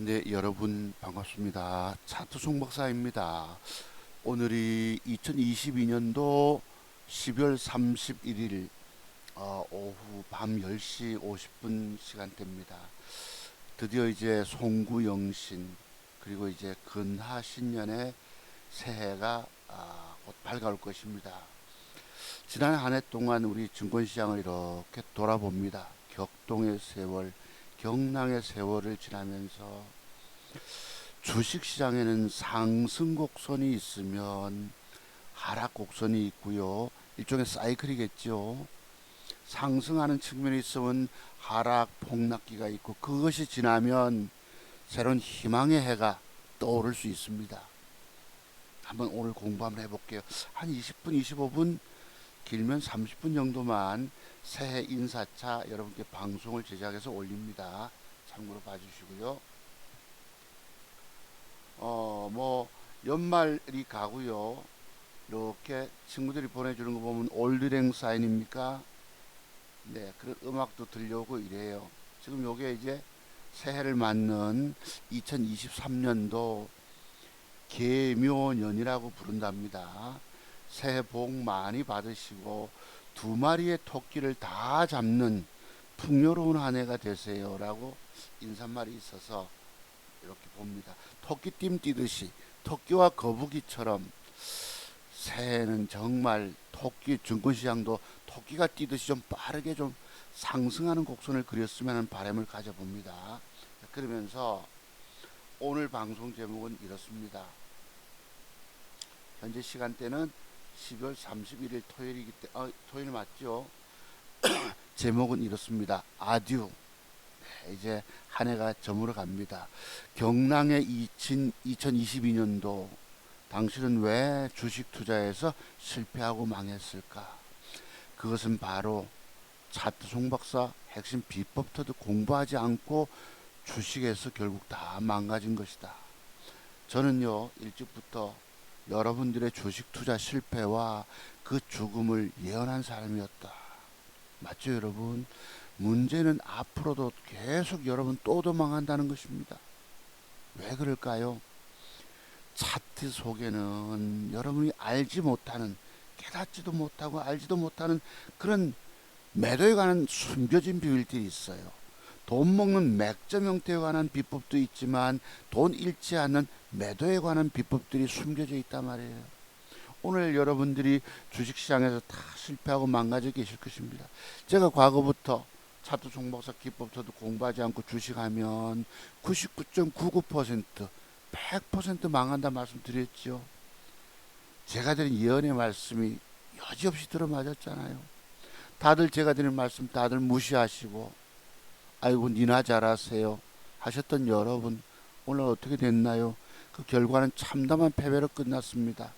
네, 여러분 반갑습니다. 차트송 박사입니다. 오늘이 2022년도 12월 31일 오후 밤 10시 50분 시간대입니다. 드디어 이제 송구영신 그리고 이제 근하신년의 새해가 곧 밝아올 것입니다. 지난 한 해 동안 우리 증권시장을 이렇게 돌아봅니다. 격동의 세월, 경랑의 세월을 지나면서 주식시장에는 상승 곡선이 있으면 하락 곡선이 있고요. 일종의 사이클이겠죠. 상승하는 측면이 있으면 하락 폭락기가 있고 그것이 지나면 새로운 희망의 해가 떠오를 수 있습니다. 한번 오늘 공부 한번 해볼게요. 한 20분, 25분, 길면 30분 정도만 새해 인사차 여러분께 방송을 제작해서 올립니다. 참고로 봐주시고요. 연말이 가고요. 이렇게 친구들이 보내주는 거 보면 올드랭 사인입니까? 네, 그런 음악도 들려오고 이래요. 지금 요게 이제 새해를 맞는 2023년도 계묘년이라고 부른답니다. 새해 복 많이 받으시고 두 마리의 토끼를 다 잡는 풍요로운 한 해가 되세요라고 인사말이 있어서 이렇게 봅니다. 토끼띠 뛰듯이 토끼와 거북이처럼 새해는 정말 토끼 증권시장도 토끼가 뛰듯이 좀 빠르게 좀 상승하는 곡선을 그렸으면 하는 바람을 가져봅니다. 그러면서 오늘 방송 제목은 이렇습니다. 현재 시간대는 12월 31일 토요일이기 때문에 토요일 맞죠? 제목은 이렇습니다. 아듀. 네, 이제 한 해가 저물어 갑니다. 경랑의 2022년도 당신은 왜 주식 투자에서 실패하고 망했을까? 그것은 바로 차트 송박사 핵심 비법터도 공부하지 않고 주식에서 결국 다 망가진 것이다. 저는요 일찍부터 여러분들의 주식 투자 실패와 그 죽음을 예언한 사람이었다. 맞죠, 여러분? 문제는 앞으로도 계속 여러분 또 도망한다는 것입니다. 왜 그럴까요? 차트 속에는 여러분이 알지 못하는, 깨닫지도 못하고 알지도 못하는 그런 매도에 관한 숨겨진 비밀들이 있어요. 돈 먹는 맥점 형태에 관한 비법도 있지만 돈 잃지 않는 매도에 관한 비법들이 숨겨져 있단 말이에요. 오늘 여러분들이 주식시장에서 다 실패하고 망가져 계실 것입니다. 제가 과거부터 차트 종목사 기법서도 공부하지 않고 주식하면 99.99% 100% 망한다 말씀드렸죠. 제가 드린 예언의 말씀이 여지없이 들어맞았잖아요. 다들 제가 드린 말씀 다들 무시하시고 아이고 니나 잘하세요 하셨던 여러분 오늘 어떻게 됐나요? 그 결과는 참담한 패배로 끝났습니다.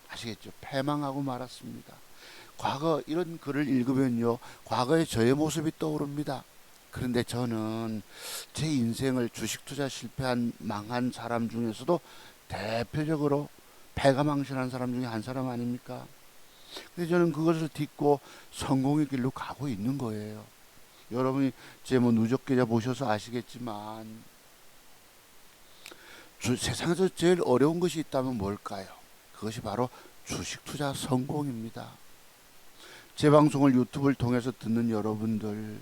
아시겠죠? 패망하고 말았습니다. 과거 이런 글을 읽으면요 과거의 저의 모습이 떠오릅니다. 그런데 저는 제 인생을 주식 투자 실패한 망한 사람 중에서도 대표적으로 패가망신한 사람 중에 한 사람 아닙니까? 근데 저는 그것을 딛고 성공의 길로 가고 있는 거예요. 여러분이 제 뭐 누적 계좌 보셔서 아시겠지만 세상에서 제일 어려운 것이 있다면 뭘까요? 그것이 바로 주식 투자 성공입니다. 제 방송을 유튜브를 통해서 듣는 여러분들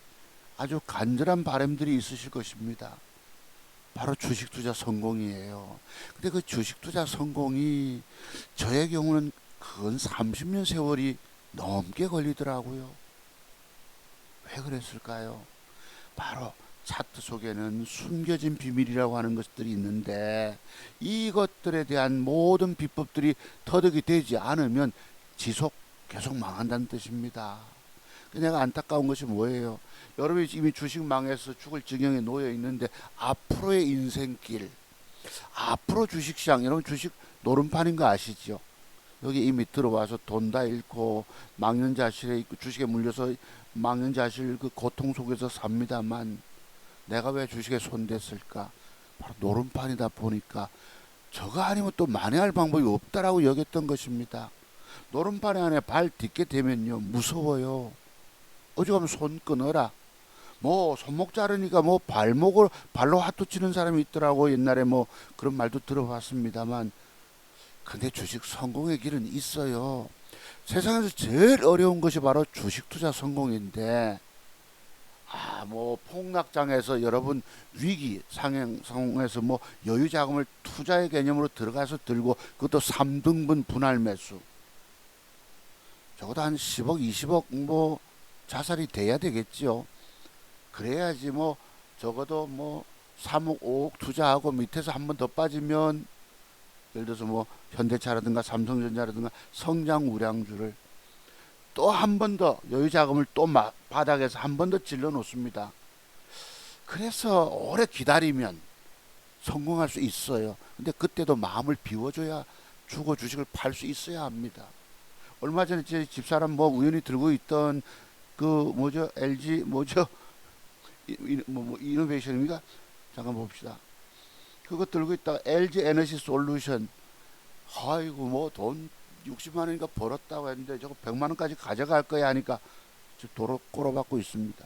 아주 간절한 바람들이 있으실 것입니다. 바로 주식 투자 성공이에요. 근데 그 주식 투자 성공이 저의 경우는 근 30년 세월이 넘게 걸리더라고요. 왜 그랬을까요? 바로 차트 속에는 숨겨진 비밀이라고 하는 것들이 있는데 이것들에 대한 모든 비법들이 터득이 되지 않으면 계속 망한다는 뜻입니다. 내가 안타까운 것이 뭐예요? 여러분이 이미 주식 망해서 죽을 지경에 놓여 있는데 앞으로의 인생길, 앞으로 주식시장, 여러분 주식 노름판인 거 아시죠? 여기 이미 들어와서 돈 다 잃고 망연자실에 있고 주식에 물려서 망연자실 그 고통 속에서 삽니다만 내가 왜 주식에 손댔을까? 바로 노름판이다 보니까 저거 아니면 또 만회할 방법이 없다라고 여겼던 것입니다. 노름판 안에 발 딛게 되면요 무서워요. 어지간하면 손 끊어라. 뭐 손목 자르니까 뭐 발목을 발로 화투 치는 사람이 있더라고. 옛날에 뭐 그런 말도 들어봤습니다만, 근데 주식 성공의 길은 있어요. 세상에서 제일 어려운 것이 바로 주식 투자 성공인데, 뭐 폭락장에서 여러분 위기 상행 상황에서 뭐 여유 자금을 투자의 개념으로 들어가서 들고, 그것도 3등분 분할 매수, 적어도 한 10억 20억 뭐 자살이 돼야 되겠지요. 그래야지 뭐 적어도 뭐 3억 5억 투자하고 밑에서 한 번 더 빠지면, 예를 들어서 뭐 현대차라든가 삼성전자라든가 성장 우량주를 또 한 번 더 여유 자금을 또 바닥에서 한 번 더 찔러 놓습니다. 그래서 오래 기다리면 성공할 수 있어요. 근데 그때도 마음을 비워줘야 주고 주식을 팔 수 있어야 합니다. 얼마 전에 제 집사람 뭐 우연히 들고 있던 그 뭐죠, LG 뭐죠, 뭐 이노베이션입니까? 잠깐 봅시다. 그거 들고 있다가 LG 에너지 솔루션, 아이고 뭐 돈 60만 원인가 벌었다고 했는데 저거 100만 원까지 가져갈 거야 하니까 저 도로 꼬로박고 있습니다.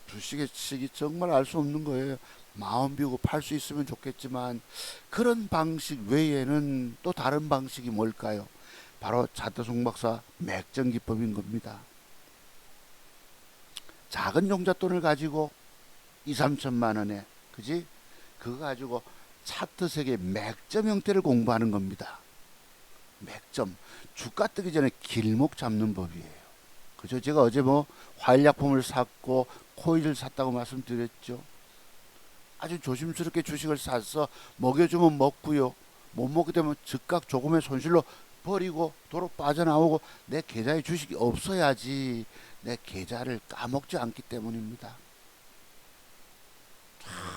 주식의 식이 정말 알 수 없는 거예요. 마음 비우고 팔 수 있으면 좋겠지만, 그런 방식 외에는 또 다른 방식이 뭘까요? 바로 차태송 박사 맥점 기법인 겁니다. 작은 종잣돈을 가지고 2, 3천만 원에, 그지? 그거 가지고 차트 세계 맥점 형태를 공부하는 겁니다. 맥점. 주가 뜨기 전에 길목 잡는 법이에요. 그죠? 제가 어제 뭐 화일약품을 샀고 코일을 샀다고 말씀드렸죠. 아주 조심스럽게 주식을 사서 먹여주면 먹고요. 못 먹게 되면 즉각 조금의 손실로 버리고 도로 빠져나오고, 내 계좌에 주식이 없어야지 내 계좌를 까먹지 않기 때문입니다.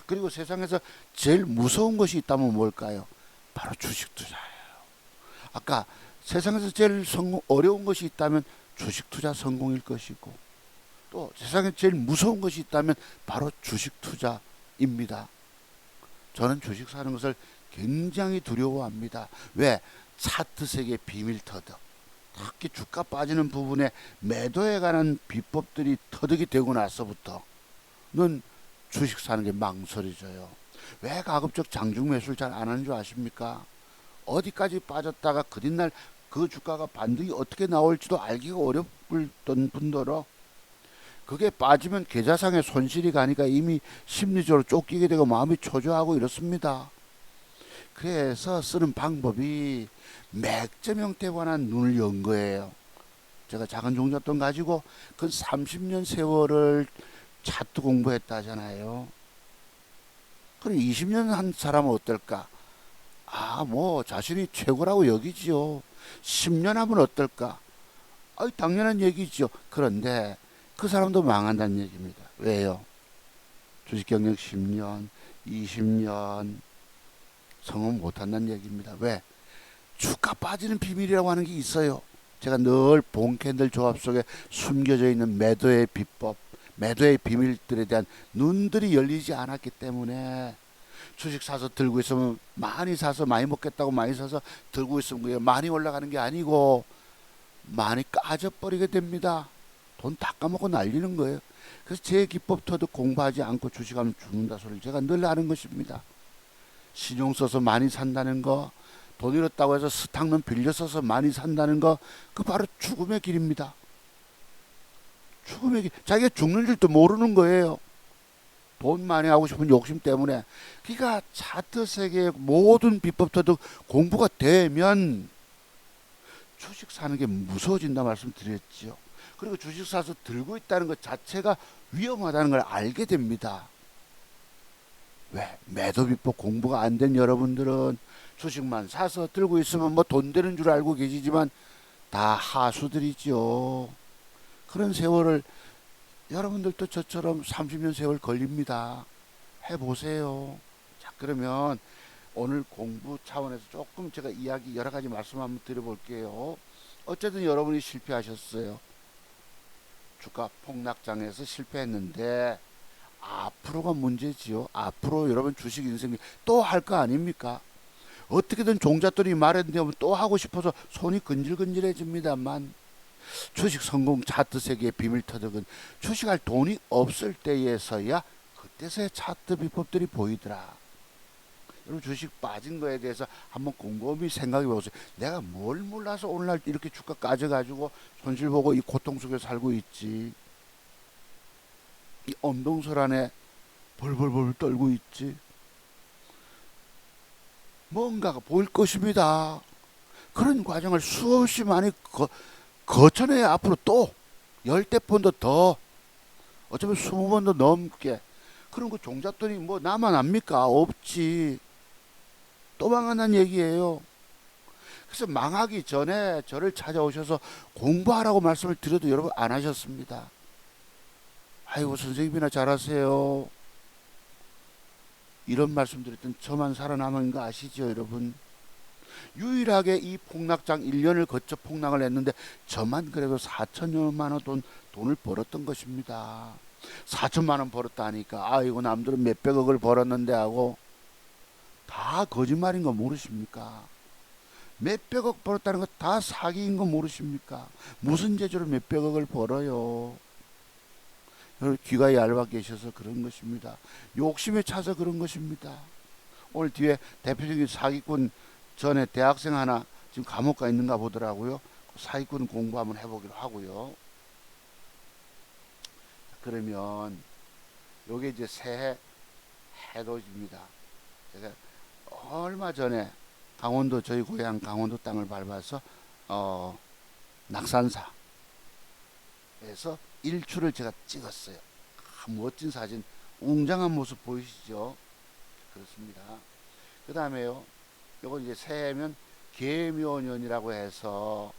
그리고 세상에서 제일 무서운 것이 있다면 뭘까요? 바로 주식 투자예요. 아까 세상에서 제일 어려운 것이 있다면 주식 투자 성공일 것이고, 또 세상에 제일 무서운 것이 있다면 바로 주식 투자입니다. 저는 주식 사는 것을 굉장히 두려워합니다. 왜? 차트 세계 비밀 터득, 특히 주가 빠지는 부분에 매도에 관한 비법들이 터득이 되고 나서부터는 주식 사는 게 망설여져요. 왜 가급적 장중 매수를 잘 안 하는 줄 아십니까? 어디까지 빠졌다가 그 뒷날 그 주가가 반등이 어떻게 나올지도 알기가 어렵던 분더러, 그게 빠지면 계좌상에 손실이 가니까 이미 심리적으로 쫓기게 되고 마음이 초조하고 이렇습니다. 그래서 쓰는 방법이 맥점 형태에 관한 눈을 연 거예요. 제가 작은 종잣돈 가지고 그 30년 세월을 차트 공부했다잖아요. 그럼 20년 한 사람은 어떨까? 뭐 자신이 최고라고 여기지요. 10년 하면 어떨까? 당연한 얘기죠. 그런데 그 사람도 망한다는 얘기입니다. 왜요? 주식 경력 10년, 20년 성공 못한다는 얘기입니다. 왜? 주가 빠지는 비밀이라고 하는 게 있어요. 제가 늘 본캔들 조합 속에 숨겨져 있는 매도의 비법, 매도의 비밀들에 대한 눈들이 열리지 않았기 때문에, 주식 사서 들고 있으면 많이 사서 많이 먹겠다고 많이 사서 들고 있으면 그게 많이 올라가는 게 아니고 많이 까져버리게 됩니다. 돈 다 까먹고 날리는 거예요. 그래서 제 기법 터득 공부하지 않고 주식하면 죽는다 소리를 제가 늘 하는 것입니다. 신용 써서 많이 산다는 거, 돈 잃었다고 해서 스탁론 빌려 써서 많이 산다는 거, 그 바로 죽음의 길입니다. 죽음의 길. 자기가 죽는 줄도 모르는 거예요. 돈 많이 하고 싶은 욕심 때문에. 그러니까 차트 세계의 모든 비법 터득 공부가 되면 주식 사는 게 무서워진다 말씀드렸죠. 그리고 주식 사서 들고 있다는 것 자체가 위험하다는 걸 알게 됩니다. 왜? 매도 비법 공부가 안 된 여러분들은 주식만 사서 들고 있으면 뭐 돈 되는 줄 알고 계시지만 다 하수들이죠. 그런 세월을 여러분들도 저처럼 30년 세월 걸립니다. 해보세요. 자, 그러면 오늘 공부 차원에서 조금 제가 이야기 여러 가지 말씀 한번 드려볼게요. 어쨌든 여러분이 실패하셨어요. 주가 폭락장에서 실패했는데 앞으로가 문제지요. 앞으로 여러분 주식 인생 또 할 거 아닙니까? 어떻게든 종잣돈이 마련되면 또 하고 싶어서 손이 근질근질해집니다만, 주식 성공 차트 세계의 비밀 터득은 주식할 돈이 없을 때에서야 그때서야 차트 비법들이 보이더라. 여러분 주식 빠진 거에 대해서 한번 곰곰이 생각해 보세요. 내가 뭘 몰라서 오늘날 이렇게 주가 까져가지고 손실 보고 이 고통 속에 살고 있지. 이 엄동설 안에 벌벌벌 떨고 있지. 뭔가가 보일 것입니다. 그런 과정을 수없이 많이 거쳐내야 앞으로 또 열대 번도 더 어쩌면 20번도 넘게 그런 거 종잣돈이 뭐 나만 압니까? 없지. 또 망한다는 얘기예요. 그래서 망하기 전에 저를 찾아오셔서 공부하라고 말씀을 드려도 여러분 안 하셨습니다. 아이고 선생님이나 잘하세요. 이런 말씀 드렸던 저만 살아남은 거 아시죠 여러분? 유일하게 이 폭락장 1년을 거쳐 폭락을 했는데 저만 그래도 4천여만 원 돈을 벌었던 것입니다. 4천만 원 벌었다니까 아이고 남들은 몇백억을 벌었는데 하고 다 거짓말인 거 모르십니까? 몇백억 벌었다는 거 다 사기인 거 모르십니까? 무슨 재주로 몇백억을 벌어요? 여러분 귀가 얇아 계셔서 그런 것입니다. 욕심에 차서 그런 것입니다. 오늘 뒤에 대표적인 사기꾼 전에 대학생 하나 지금 감옥 가 있는가 보더라고요. 사기꾼 공부 한번 해보기로 하고요. 그러면 요게 이제 새해 해돋입니다. 제가 얼마 전에 강원도 저희 고향 강원도 땅을 밟아서 낙산사에서 일출을 제가 찍었어요. 멋진 사진, 웅장한 모습 보이시죠? 그렇습니다. 그 다음에요. 요거 이제 새해면 계묘년이라고 해서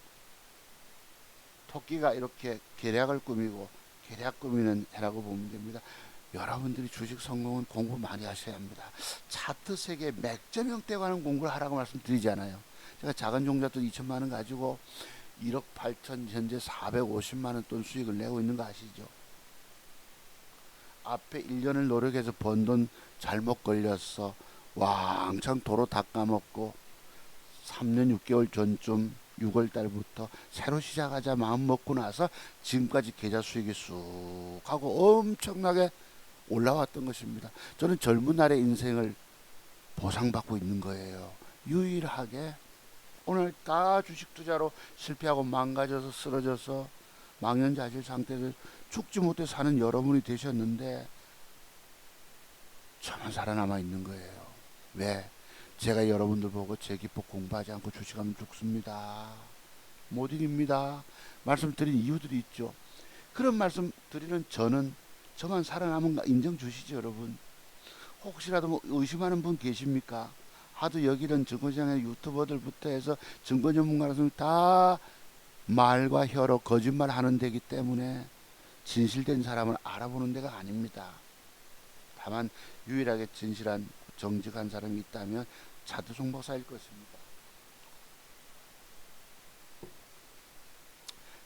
토끼가 이렇게 계략을 꾸미고 계략 꾸미는 해라고 보면 됩니다. 여러분들이 주식 성공은 공부 많이 하셔야 합니다. 차트 세계 맥점 형태에 관한 공부를 하라고 말씀드리잖아요. 제가 작은 종잣돈 2천만 원 가지고 1억 8천 현재 450만 원 돈 수익을 내고 있는 거 아시죠? 앞에 1년을 노력해서 번 돈 잘못 걸렸어. 왕창 도로 다 까먹고 3년 6개월 전쯤 6월 달부터 새로 시작하자 마음 먹고 나서 지금까지 계좌 수익이 쑥 하고 엄청나게 올라왔던 것입니다. 저는 젊은 날의 인생을 보상받고 있는 거예요. 유일하게 오늘 다 주식 투자로 실패하고 망가져서 쓰러져서 망연자실 상태에서 죽지 못해 사는 여러분이 되셨는데 저만 살아남아 있는 거예요. 왜? 제가 여러분들 보고 제 기법 공부하지 않고 주식하면 죽습니다. 못 이깁니다. 말씀드린 이유들이 있죠. 그런 말씀 드리는 저는 저만 살아남은 거 인정 주시죠 여러분. 혹시라도 뭐 의심하는 분 계십니까? 하도 여기는 증권시장의 유튜버들부터 해서 증권 전문가라서 다 말과 혀로 거짓말 하는 데기 때문에 진실된 사람을 알아보는 데가 아닙니다. 다만 유일하게 진실한 정직한 사람이 있다면 차트 송박사일 것입니다.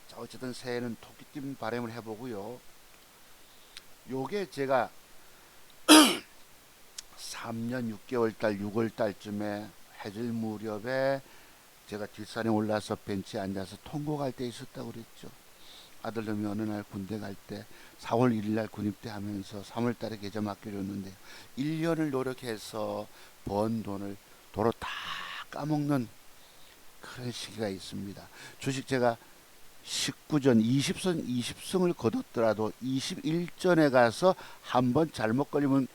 자, 어쨌든 새해는 토끼띠 바람을 해보고요. 요게 제가 3년 6개월 달 6월 달쯤에 해질 무렵에 제가 뒷산에 올라서 벤치에 앉아서 통곡할 때 있었다고 그랬죠. 아들놈이 어느 날 군대 갈 때 4월 1일 날 군입대 하면서 3월 달에 계좌 맡겨줬는데 1년을 노력해서 번 돈을 도로 다 까먹는 그런 시기가 있습니다. 주식 제가 19전 20승을 거뒀더라도 21전에 가서 한번 잘못 걸리면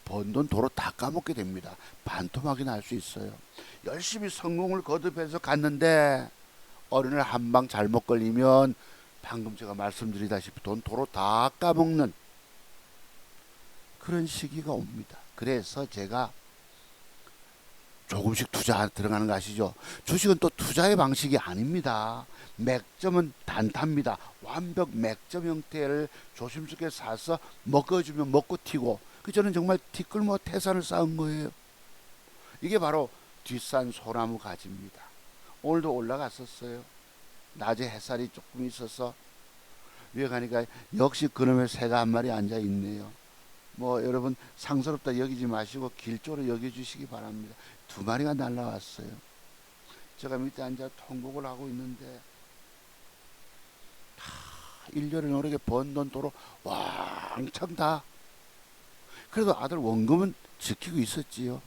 번 돈 도로 다 까먹게 됩니다. 반토막이 날 수 있어요. 열심히 성공을 거듭해서 갔는데 어느 날 한 방 잘못 걸리면 방금 제가 말씀드리다시피 돈 도로 다 까먹는 그런 시기가 옵니다. 그래서 제가 조금씩 투자 들어가는 거 아시죠? 주식은 또 투자의 방식이 아닙니다. 맥점은 단타입니다. 완벽 맥점 형태를 조심스럽게 사서 먹어주면 먹고 튀고 저는 정말 티끌모 태산을 쌓은 거예요. 이게 바로 뒷산 소나무 가지입니다. 오늘도 올라갔었어요. 낮에 햇살이 조금 있어서 위에 가니까 역시 그놈의 새가 한 마리 앉아 있네요. 뭐 여러분 상스럽다 여기지 마시고 길조로 여겨주시기 바랍니다. 2마리가 날라왔어요. 제가 밑에 앉아 통곡을 하고 있는데 1년을 노력에 번 돈 도로 왕창 다. 그래도 아들 원금은 지키고 있었지요.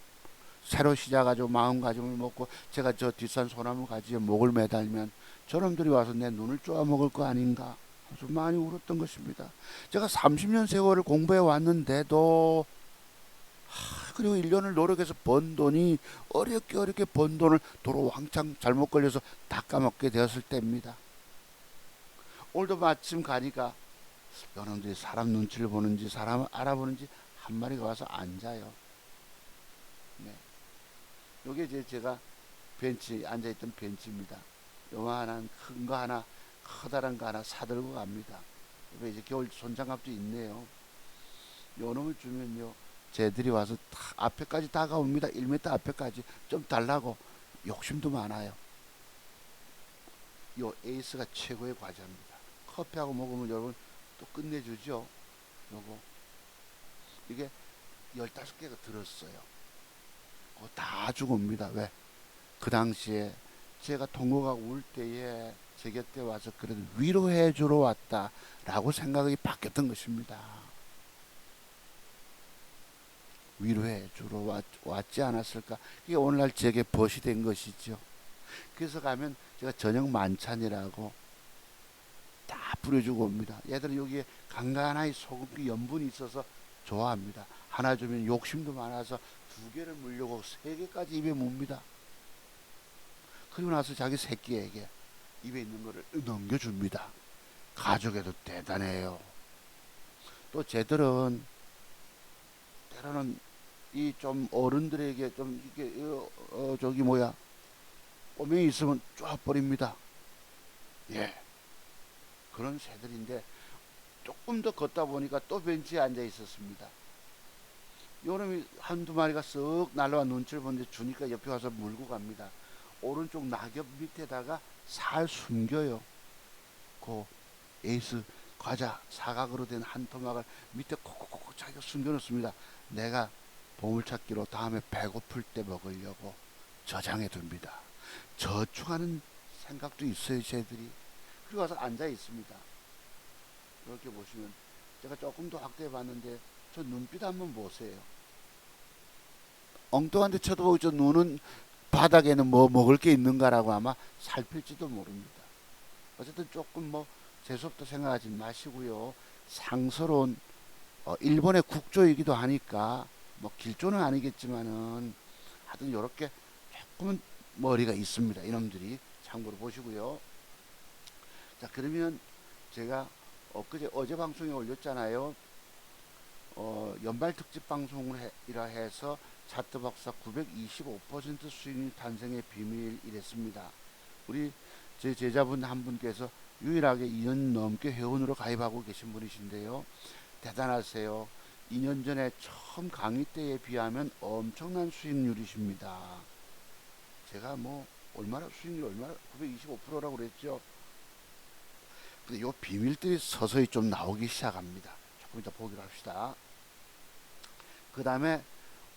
새로 시작하죠. 마음가짐을 먹고 제가 저 뒷산 소나무 가지에 목을 매달면 저놈들이 와서 내 눈을 쪼아먹을 거 아닌가. 아주 많이 울었던 것입니다. 제가 30년 세월을 공부해 왔는데도 그리고 1년을 노력해서 번 돈이 어렵게 번 돈을 도로 왕창 잘못 걸려서 다 까먹게 되었을 때입니다. 오늘도 마침 가니까 여러분들이 사람 눈치를 보는지 사람을 알아보는지 한 마리가 와서 앉아요. 네. 요게 이제 제가 벤치 앉아있던 벤치입니다. 요만한 큰 거 하나 커다란 거 하나 사들고 갑니다. 이제 겨울 손장갑도 있네요. 요 놈을 주면요 쟤들이 와서 앞에까지 다가옵니다. 1m 앞에까지 좀 달라고. 욕심도 많아요. 요 에이스가 최고의 과자입니다. 커피하고 먹으면 여러분 또 끝내주죠. 요거 이게 15개가 들었어요. 그거 다 주고 옵니다. 왜? 그 당시에 제가 통곡하고 울 때에 제 곁에 와서 그래도 위로해 주러 왔다 라고 생각이 바뀌었던 것입니다. 위로해 주러 왔지 않았을까. 그게 오늘날 제게 벗이 된 것이죠. 그래서 가면 제가 저녁 만찬이라고 다 뿌려주고 옵니다. 얘들은 여기에 간간하게 소금기 염분이 있어서 좋아합니다. 하나 주면 욕심도 많아서 2개를 물려고 3개까지 입에 뭅니다. 그리고 나서 자기 새끼에게 입에 있는 거를 넘겨줍니다. 가족에도 대단해요. 또 쟤들은 때로는 이 좀 어른들에게 좀 이게 저기 뭐야 꼬맹이 있으면 쫙 버립니다. 예, 그런 새들인데 조금 더 걷다 보니까 또 벤치에 앉아 있었습니다. 요놈이 한두 마리가 쓱 날라와 눈치를 보는데 주니까 옆에 와서 물고 갑니다. 오른쪽 낙엽 밑에다가 살 숨겨요. 그 에이스 과자 사각으로 된 한 토막을 밑에 콕콕콕 자기가 숨겨놓습니다. 내가 보물찾기로 다음에 배고플 때 먹으려고 저장해 둡니다. 저축하는 생각도 있어요, 쟤들이. 그리고 와서 앉아 있습니다. 이렇게 보시면 제가 조금 더 확대해 봤는데 저 눈빛 한번 보세요. 엉뚱한 데 쳐다보고 저 눈은 바닥에는 뭐 먹을 게 있는가라고 아마 살필지도 모릅니다. 어쨌든 조금 뭐 재수없다 생각하지 마시고요. 상스러운 일본의 국조이기도 하니까 뭐 길조는 아니겠지만은 하여튼 요렇게 조금은 머리가 있습니다. 이놈들이 참고로 보시고요. 자, 그러면 제가 어제 방송에 올렸잖아요. 연말 특집 방송이라 해서 차트 박사 925% 수익률 탄생의 비밀 이랬습니다. 우리 제 제자분 한 분께서 유일하게 2년 넘게 회원으로 가입하고 계신 분이신데요. 대단하세요. 2년 전에 처음 강의 때에 비하면 엄청난 수익률이십니다. 제가 뭐 수익률 얼마나 925%라고 그랬죠. 근데 요 비밀들이 서서히 좀 나오기 시작합니다. 조금 이따 보기로 합시다. 그 다음에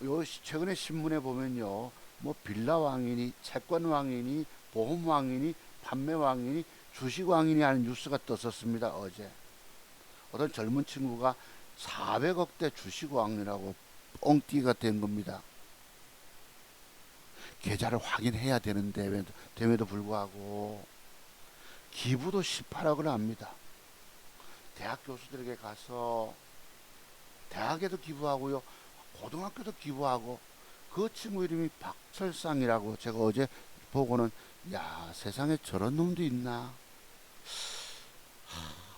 요 최근에 신문에 보면요, 뭐 빌라 왕이니 채권 왕이니 보험 왕이니 판매 왕이니 주식 왕이니 하는 뉴스가 떴었습니다. 어제 어떤 젊은 친구가 400억대 주식 왕이라고 엉띠가 된 겁니다. 계좌를 확인해야 되는데 됨에도 불구하고 기부도 18억을 합니다. 대학 교수들에게 가서 대학에도 기부하고요, 고등학교도 기부하고. 그 친구 이름이 박철상이라고. 제가 어제 보고는 야, 세상에 저런 놈도 있나.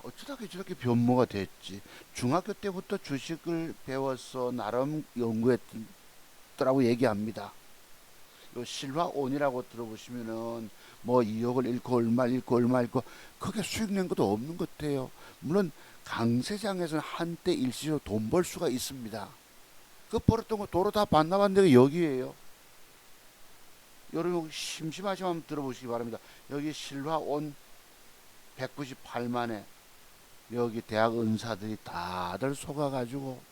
어쩌다 저렇게 변모가 됐지. 중학교 때부터 주식을 배워서 나름 연구했더라고 얘기합니다. 요 실화온이라고 들어보시면은 뭐 2억을 잃고 얼마 잃고 얼마 잃고 크게 수익 낸 것도 없는 것 같아요. 물론 강세장에서는 한때 일시적으로 돈 벌 수가 있습니다. 그 벌었던 거 도로 다 반납한 데가 여기에요. 여러분 심심하시면 한번 들어보시기 바랍니다. 여기 실화온 198만에 여기 대학 은사들이 다들 속아가지고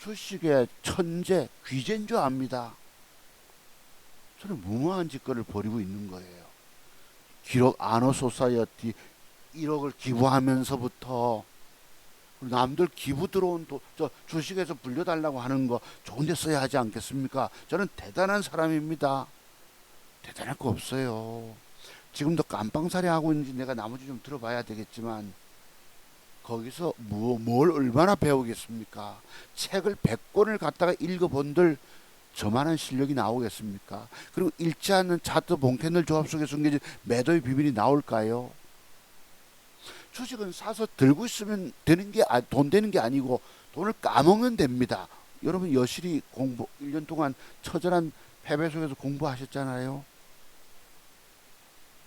주식의 천재 귀재인 줄 압니다. 저는 무모한 짓거리를 벌이고 있는 거예요. 기록 아노소사이어티 1억을 기부하면서부터 남들 기부 들어온 저 주식에서 불려달라고 하는 거 좋은 데 써야 하지 않겠습니까? 저는 대단한 사람입니다. 대단할 거 없어요. 지금도 깜빵살이 하고 있는지 내가 나머지 좀 들어봐야 되겠지만 거기서 뭘 얼마나 배우겠습니까? 책을 100권을 갖다가 읽어본들 저만한 실력이 나오겠습니까? 그리고 읽지 않는 차트 본캐널 조합 속에 숨겨진 매도의 비밀이 나올까요? 주식은 사서 들고 있으면 되는 게 돈 되는 게 아니고 돈을 까먹는 됩니다. 여러분 여실히 1년 동안 처절한 패배 속에서 공부하셨잖아요.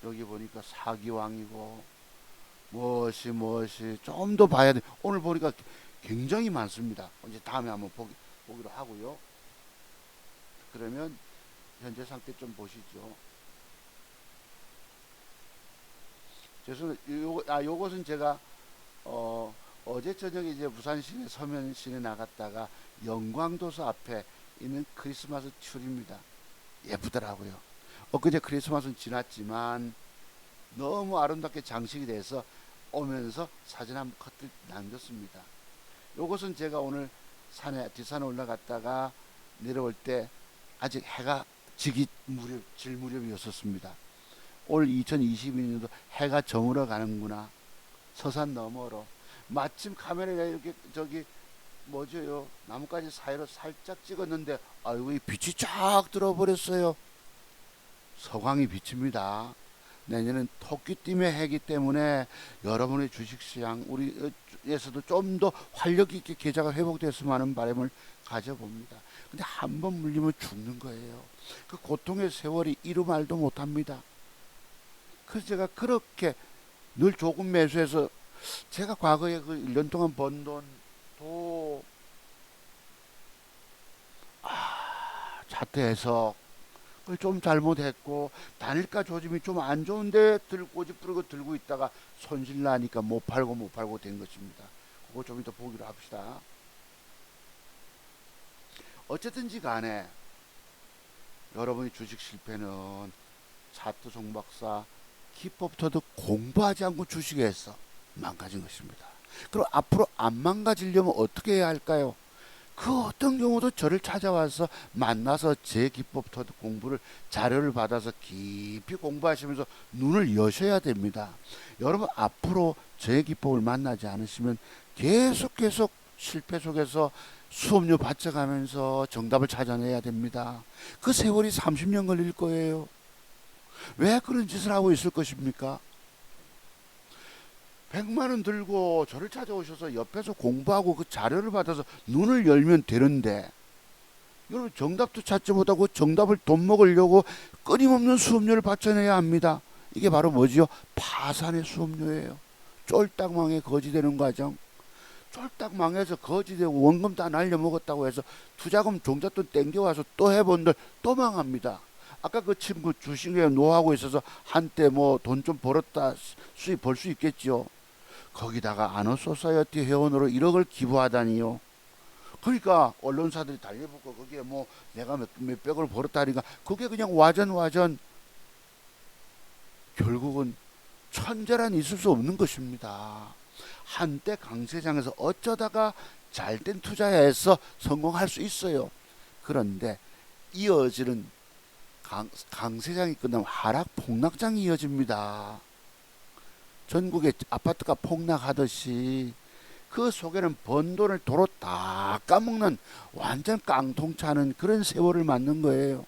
여기 보니까 사기왕이고 무엇이 좀 더 봐야 돼. 오늘 보니까 굉장히 많습니다. 이제 다음에 한번 보기로 하고요. 그러면 현재 상태 좀 보시죠. 요것은 제가 어제 저녁에 이제 부산 시내 서면 시내 나갔다가 영광도서 앞에 있는 크리스마스 튤입니다. 예쁘더라고요. 엊그제 크리스마스는 지났지만 너무 아름답게 장식이 돼서 오면서 사진 한 컷을 남겼습니다. 요것은 제가 오늘 뒷산에 올라갔다가 내려올 때 아직 해가 질 무렵이었었습니다. 올 2022년도 해가 저물어 가는구나. 서산 너머로 마침 카메라가 이렇게 나뭇가지 사이로 살짝 찍었는데 아이고 이 빛이 쫙 들어버렸어요. 서광이 비칩니다. 내년은 토끼띠의 해기 때문에 여러분의 주식시장 우리에서도 좀 더 활력 있게 계좌가 회복됐으면 하는 바람을 가져봅니다. 근데 한 번 물리면 죽는 거예요. 그 고통의 세월이 이루 말도 못합니다. 그래서 제가 그렇게 늘 조금 매수해서 제가 과거에 그 1년 동안 번 돈도 차트 해석 그걸 좀 잘못했고 단일가 조짐이 좀 안 좋은데 고집 부리고 들고 있다가 손실 나니까 못 팔고 된 것입니다. 그거 좀 이따 보기로 합시다. 어쨌든지 간에 여러분의 주식 실패는 차트 송박사 기법부터도 공부하지 않고 주식에서 망가진 것입니다. 그럼 앞으로 안 망가지려면 어떻게 해야 할까요? 그 어떤 경우도 저를 찾아와서 만나서 제 기법부터 공부를 자료를 받아서 깊이 공부하시면서 눈을 여셔야 됩니다. 여러분 앞으로 제 기법을 만나지 않으시면 계속 실패 속에서 수업료 받쳐가면서 정답을 찾아내야 됩니다. 그 세월이 30년 걸릴 거예요. 왜 그런 짓을 하고 있을 것입니까? 100만원 들고 저를 찾아오셔서 옆에서 공부하고 그 자료를 받아서 눈을 열면 되는데 여러분 정답도 찾지 못하고 정답을 돈 먹으려고 끊임없는 수업료를 받쳐내야 합니다. 이게 바로 뭐지요? 파산의 수업료예요. 쫄딱 망해 거지 되는 과정. 쫄딱 망해서 거지 되고 원금 다 날려먹었다고 해서 투자금 종잣돈 땡겨와서 또 해본들 또 망합니다. 아까 그 친구 주식에 노하고 있어서 한때 뭐 돈 좀 벌었다 수입 벌 수 있겠지요. 거기다가 아너소사이어티 회원으로 1억을 기부하다니요. 그러니까 언론사들이 달려붙고 거기에 뭐 내가 몇백을 벌었다니까 그게 그냥 와전 결국은 천재란 있을 수 없는 것입니다. 한때 강세장에서 어쩌다가 잘된 투자해서 성공할 수 있어요. 그런데 이어지는 강세장이 끝나면 하락 폭락장이 이어집니다. 전국의 아파트가 폭락하듯이 그 속에는 번 돈을 도로 다 까먹는 완전 깡통차는 그런 세월을 맞는 거예요.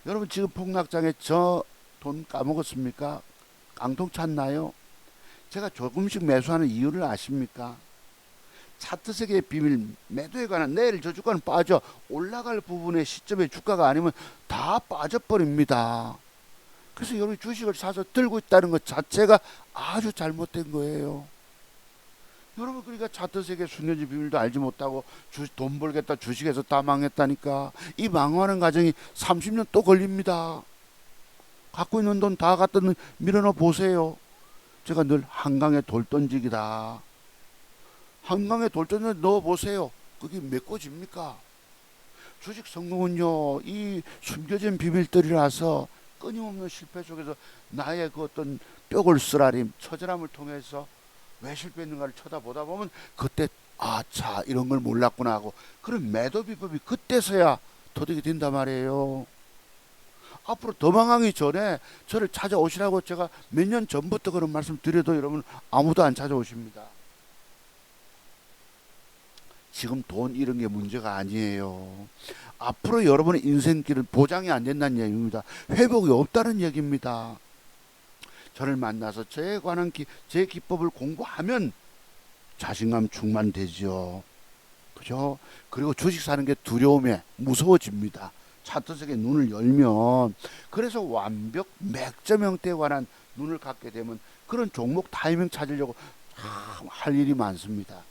여러분 지금 폭락장에 저 돈 까먹었습니까? 깡통 찼나요? 제가 조금씩 매수하는 이유를 아십니까? 차트 세계의 비밀, 매도에 관한 내일 저 주가는 빠져 올라갈 부분의 시점의 주가가 아니면 다 빠져버립니다. 그래서 여러분이 주식을 사서 들고 있다는 것 자체가 아주 잘못된 거예요. 여러분 그러니까 차트 세계 숙련지 비밀도 알지 못하고 돈 벌겠다 주식에서 다 망했다니까. 이 망하는 과정이 30년 또 걸립니다. 갖고 있는 돈 다 갖다 밀어넣어 보세요. 제가 늘 한강에 돌 던지기다. 한강에 돌 던져 넣어 보세요. 그게 몇 꼬집니까? 주식 성공은요 이 숨겨진 비밀들이라서 끊임없는 실패 속에서 나의 그 어떤 뼈골 쓰라림 처절함을 통해서 왜 실패했는가를 쳐다보다 보면 그때 아차 이런 걸 몰랐구나 하고 그런 매도 비법이 그때서야 터득이 된단 말이에요. 앞으로 더 망하기 전에 저를 찾아오시라고 제가 몇 년 전부터 그런 말씀 드려도 여러분 아무도 안 찾아오십니다. 지금 돈 이런 게 문제가 아니에요. 앞으로 여러분의 인생길은 보장이 안 된다는 얘기입니다. 회복이 없다는 얘기입니다. 저를 만나서 저에 관한 제 기법을 공부하면 자신감 충만되죠. 그죠? 그리고 주식 사는 게 두려움에 무서워집니다. 차트석에 눈을 열면 그래서 완벽 맥점 형태에 관한 눈을 갖게 되면 그런 종목 타이밍 찾으려고 할 일이 많습니다.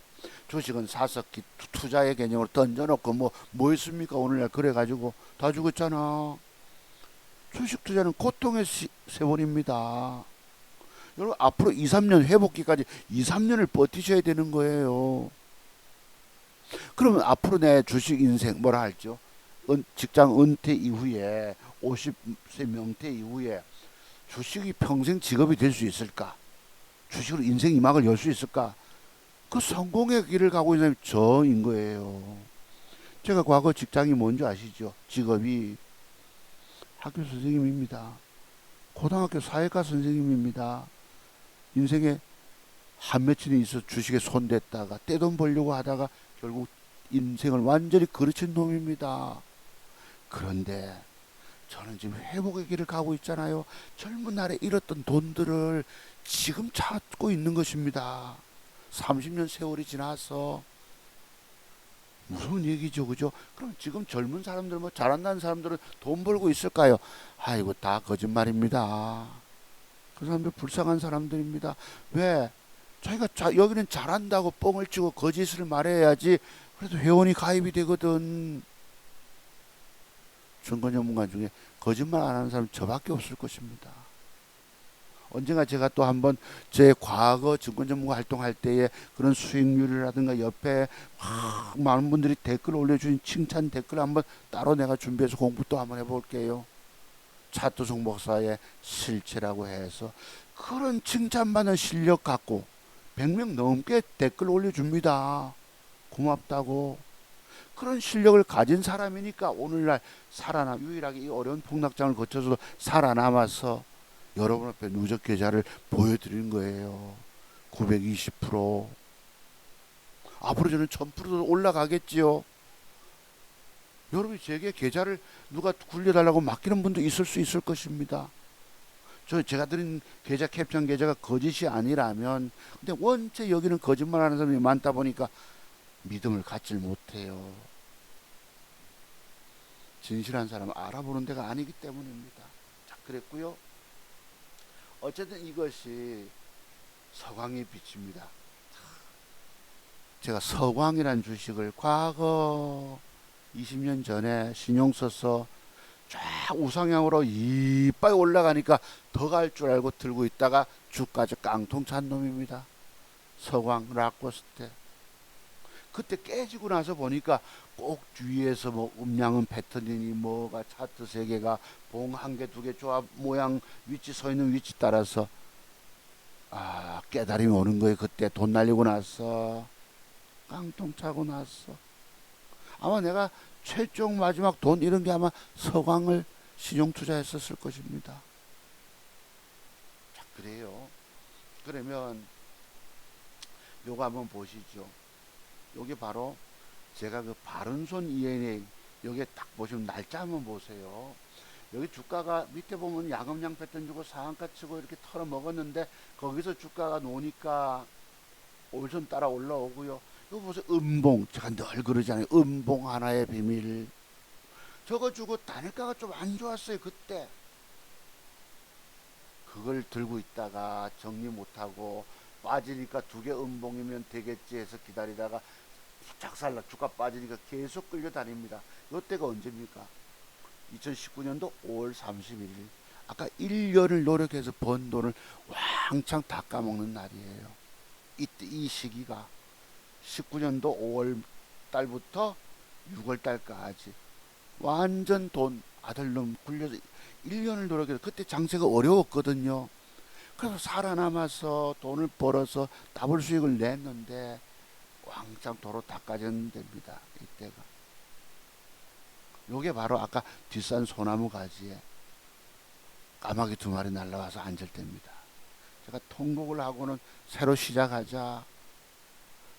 주식은 사서 투자의 개념으로 던져놓고 뭐 있습니까 오늘날 그래가지고 다 죽었잖아. 주식 투자는 고통의 세월입니다. 여러분 앞으로 2, 3년 회복기까지 2, 3년을 버티셔야 되는 거예요. 그러면 앞으로 내 주식 인생 뭐라 할죠? 직장 은퇴 이후에 50세 명퇴 이후에 주식이 평생 직업이 될 수 있을까? 주식으로 인생 이막을 열 수 있을까? 그 성공의 길을 가고 있는 사람이 저인 거예요. 제가 과거 직장이 뭔지 아시죠? 직업이 학교 선생님입니다. 고등학교 사회과 선생님입니다. 인생에 한 며칠이 있어 주식에 손댔다가 떼돈 벌려고 하다가 결국 인생을 완전히 그르친 놈입니다. 그런데 저는 지금 회복의 길을 가고 있잖아요. 젊은 날에 잃었던 돈들을 지금 찾고 있는 것입니다. 30년 세월이 지나서 무서운 얘기죠, 그죠? 그럼 지금 젊은 사람들 잘한다는 사람들은 돈 벌고 있을까요? 아이고 다 거짓말입니다. 그 사람들 불쌍한 사람들입니다. 왜? 자기가 여기는 잘한다고 뻥을 치고 거짓을 말해야지 그래도 회원이 가입이 되거든. 증권 전문가 중에 거짓말 안 하는 사람 저밖에 없을 것입니다. 언젠가 제가 또 한번 제 과거 증권 전문가 활동할 때에 그런 수익률이라든가 옆에 많은 분들이 댓글 올려주신 칭찬 댓글 한번 따로 내가 준비해서 공부 또 한번 해볼게요. 차트송 목사의 실체라고 해서 그런 칭찬받는 실력 갖고 100명 넘게 댓글 올려줍니다. 고맙다고. 그런 실력을 가진 사람이니까 오늘날 유일하게 이 어려운 폭락장을 거쳐서도 살아남아서 여러분 앞에 누적 계좌를 보여드리는 거예요. 920%. 앞으로 저는 1000%도 올라가겠지요. 여러분이 제게 계좌를 누가 굴려달라고 맡기는 분도 있을 수 있을 것입니다. 제가 드린 계좌 캡션 계좌가 거짓이 아니라면 근데 원체 여기는 거짓말하는 사람이 많다 보니까 믿음을 갖지 못해요. 진실한 사람을 알아보는 데가 아니기 때문입니다. 자, 그랬고요. 어쨌든 이것이 서광의 빛입니다. 제가 서광이라는 주식을 과거 20년 전에 신용 써서 쫙 우상향으로 이빨 올라가니까 더 갈 줄 알고 들고 있다가 주까지 깡통 찬 놈입니다. 서광 라코스테. 그때 깨지고 나서 보니까 꼭 주위에서 음량은 패턴이니 뭐가 차트 세 개가 봉 한 개, 두 개 조합 모양 위치 서 있는 위치 따라서 깨달음이 오는 거예요. 그때 돈 날리고 나서 깡통 차고 나서 아마 내가 최종 마지막 돈 이런 게 아마 서광을 신용 투자했었을 것입니다. 자, 그래요. 그러면 요거 한번 보시죠. 여기 바로 제가 그 바른손 ENA 여기에 딱 보시면 날짜 한번 보세요. 여기 주가가 밑에 보면 야금양 패턴 주고 상한가 치고 이렇게 털어 먹었는데 거기서 주가가 노니까 올선 따라 올라오고요. 이거 보세요. 음봉. 제가 늘 그러잖아요. 음봉 하나의 비밀. 저거 주고 단일가가 좀 안 좋았어요. 그때. 그걸 들고 있다가 정리 못하고 빠지니까 두 개 음봉이면 되겠지 해서 기다리다가 착살락 주가 빠지니까 계속 끌려다닙니다. 이때가 언제입니까? 2019년도 5월 31일. 아까 1년을 노력해서 번 돈을 왕창 다 까먹는 날이에요. 이때 이 시기가 19년도 5월 달부터 6월 달까지 완전 돈 아들놈 굴려서 1년을 노력해서 그때 장세가 어려웠거든요. 그래서 살아남아서 돈을 벌어서 더블 수익을 냈는데 왕창 도로 닦아졌는 됩니다. 이때가. 요게 바로 아까 뒷산 소나무 가지에 까마귀 두 마리 날라와서 앉을 때입니다. 제가 통곡을 하고는 새로 시작하자.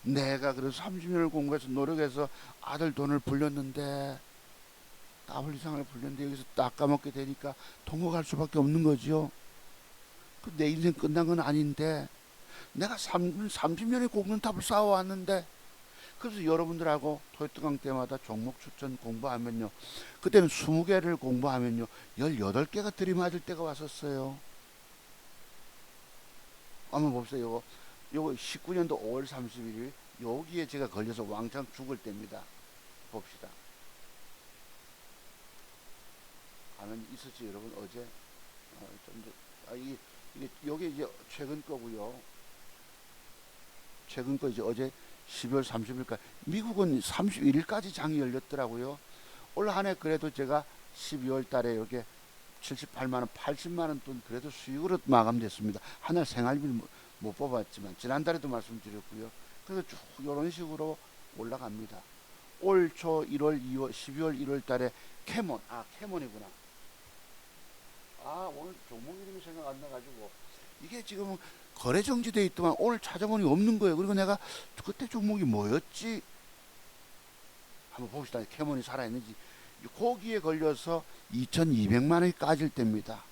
내가 그래서 30년을 공부해서 노력해서 아들 돈을 불렸는데 더블 이상을 불렸는데 여기서 딱 까먹게 되니까 통곡할 수밖에 없는 거죠. 내 인생 끝난 건 아닌데 내가 30년의 공든탑을 쌓아왔는데. 그래서 여러분들하고 토요특강 때마다 종목 추천 공부하면요, 그때는 20개를 공부하면요 18개가 들이맞을 때가 왔었어요. 한번 봅시다. 요거 19년도 5월 31일 여기에 제가 걸려서 왕창 죽을 때입니다. 봅시다. 가면 있었지 여러분. 어제 이게 요게 이제 최근 거고요. 최근 거 이제 어제 12월 30일까지. 미국은 31일까지 장이 열렸더라고요. 올 한 해 그래도 제가 12월 달에 이렇게 78만원, 80만원 돈 그래도 수익으로 마감됐습니다. 한 달 생활비는 못 뽑았지만 지난달에도 말씀드렸고요. 그래서 쭉 이런 식으로 올라갑니다. 올 초 1월, 2월, 12월, 1월 달에 캐몬이구나. 오늘 종목 이름이 생각 안 나가지고 이게 지금 거래 정지돼 있더만 오늘 찾아보니 없는 거예요. 그리고 내가 그때 종목이 뭐였지? 한번 봅시다. 캐몬이 살아있는지. 거기에 걸려서 2200만 원이 까질 때입니다.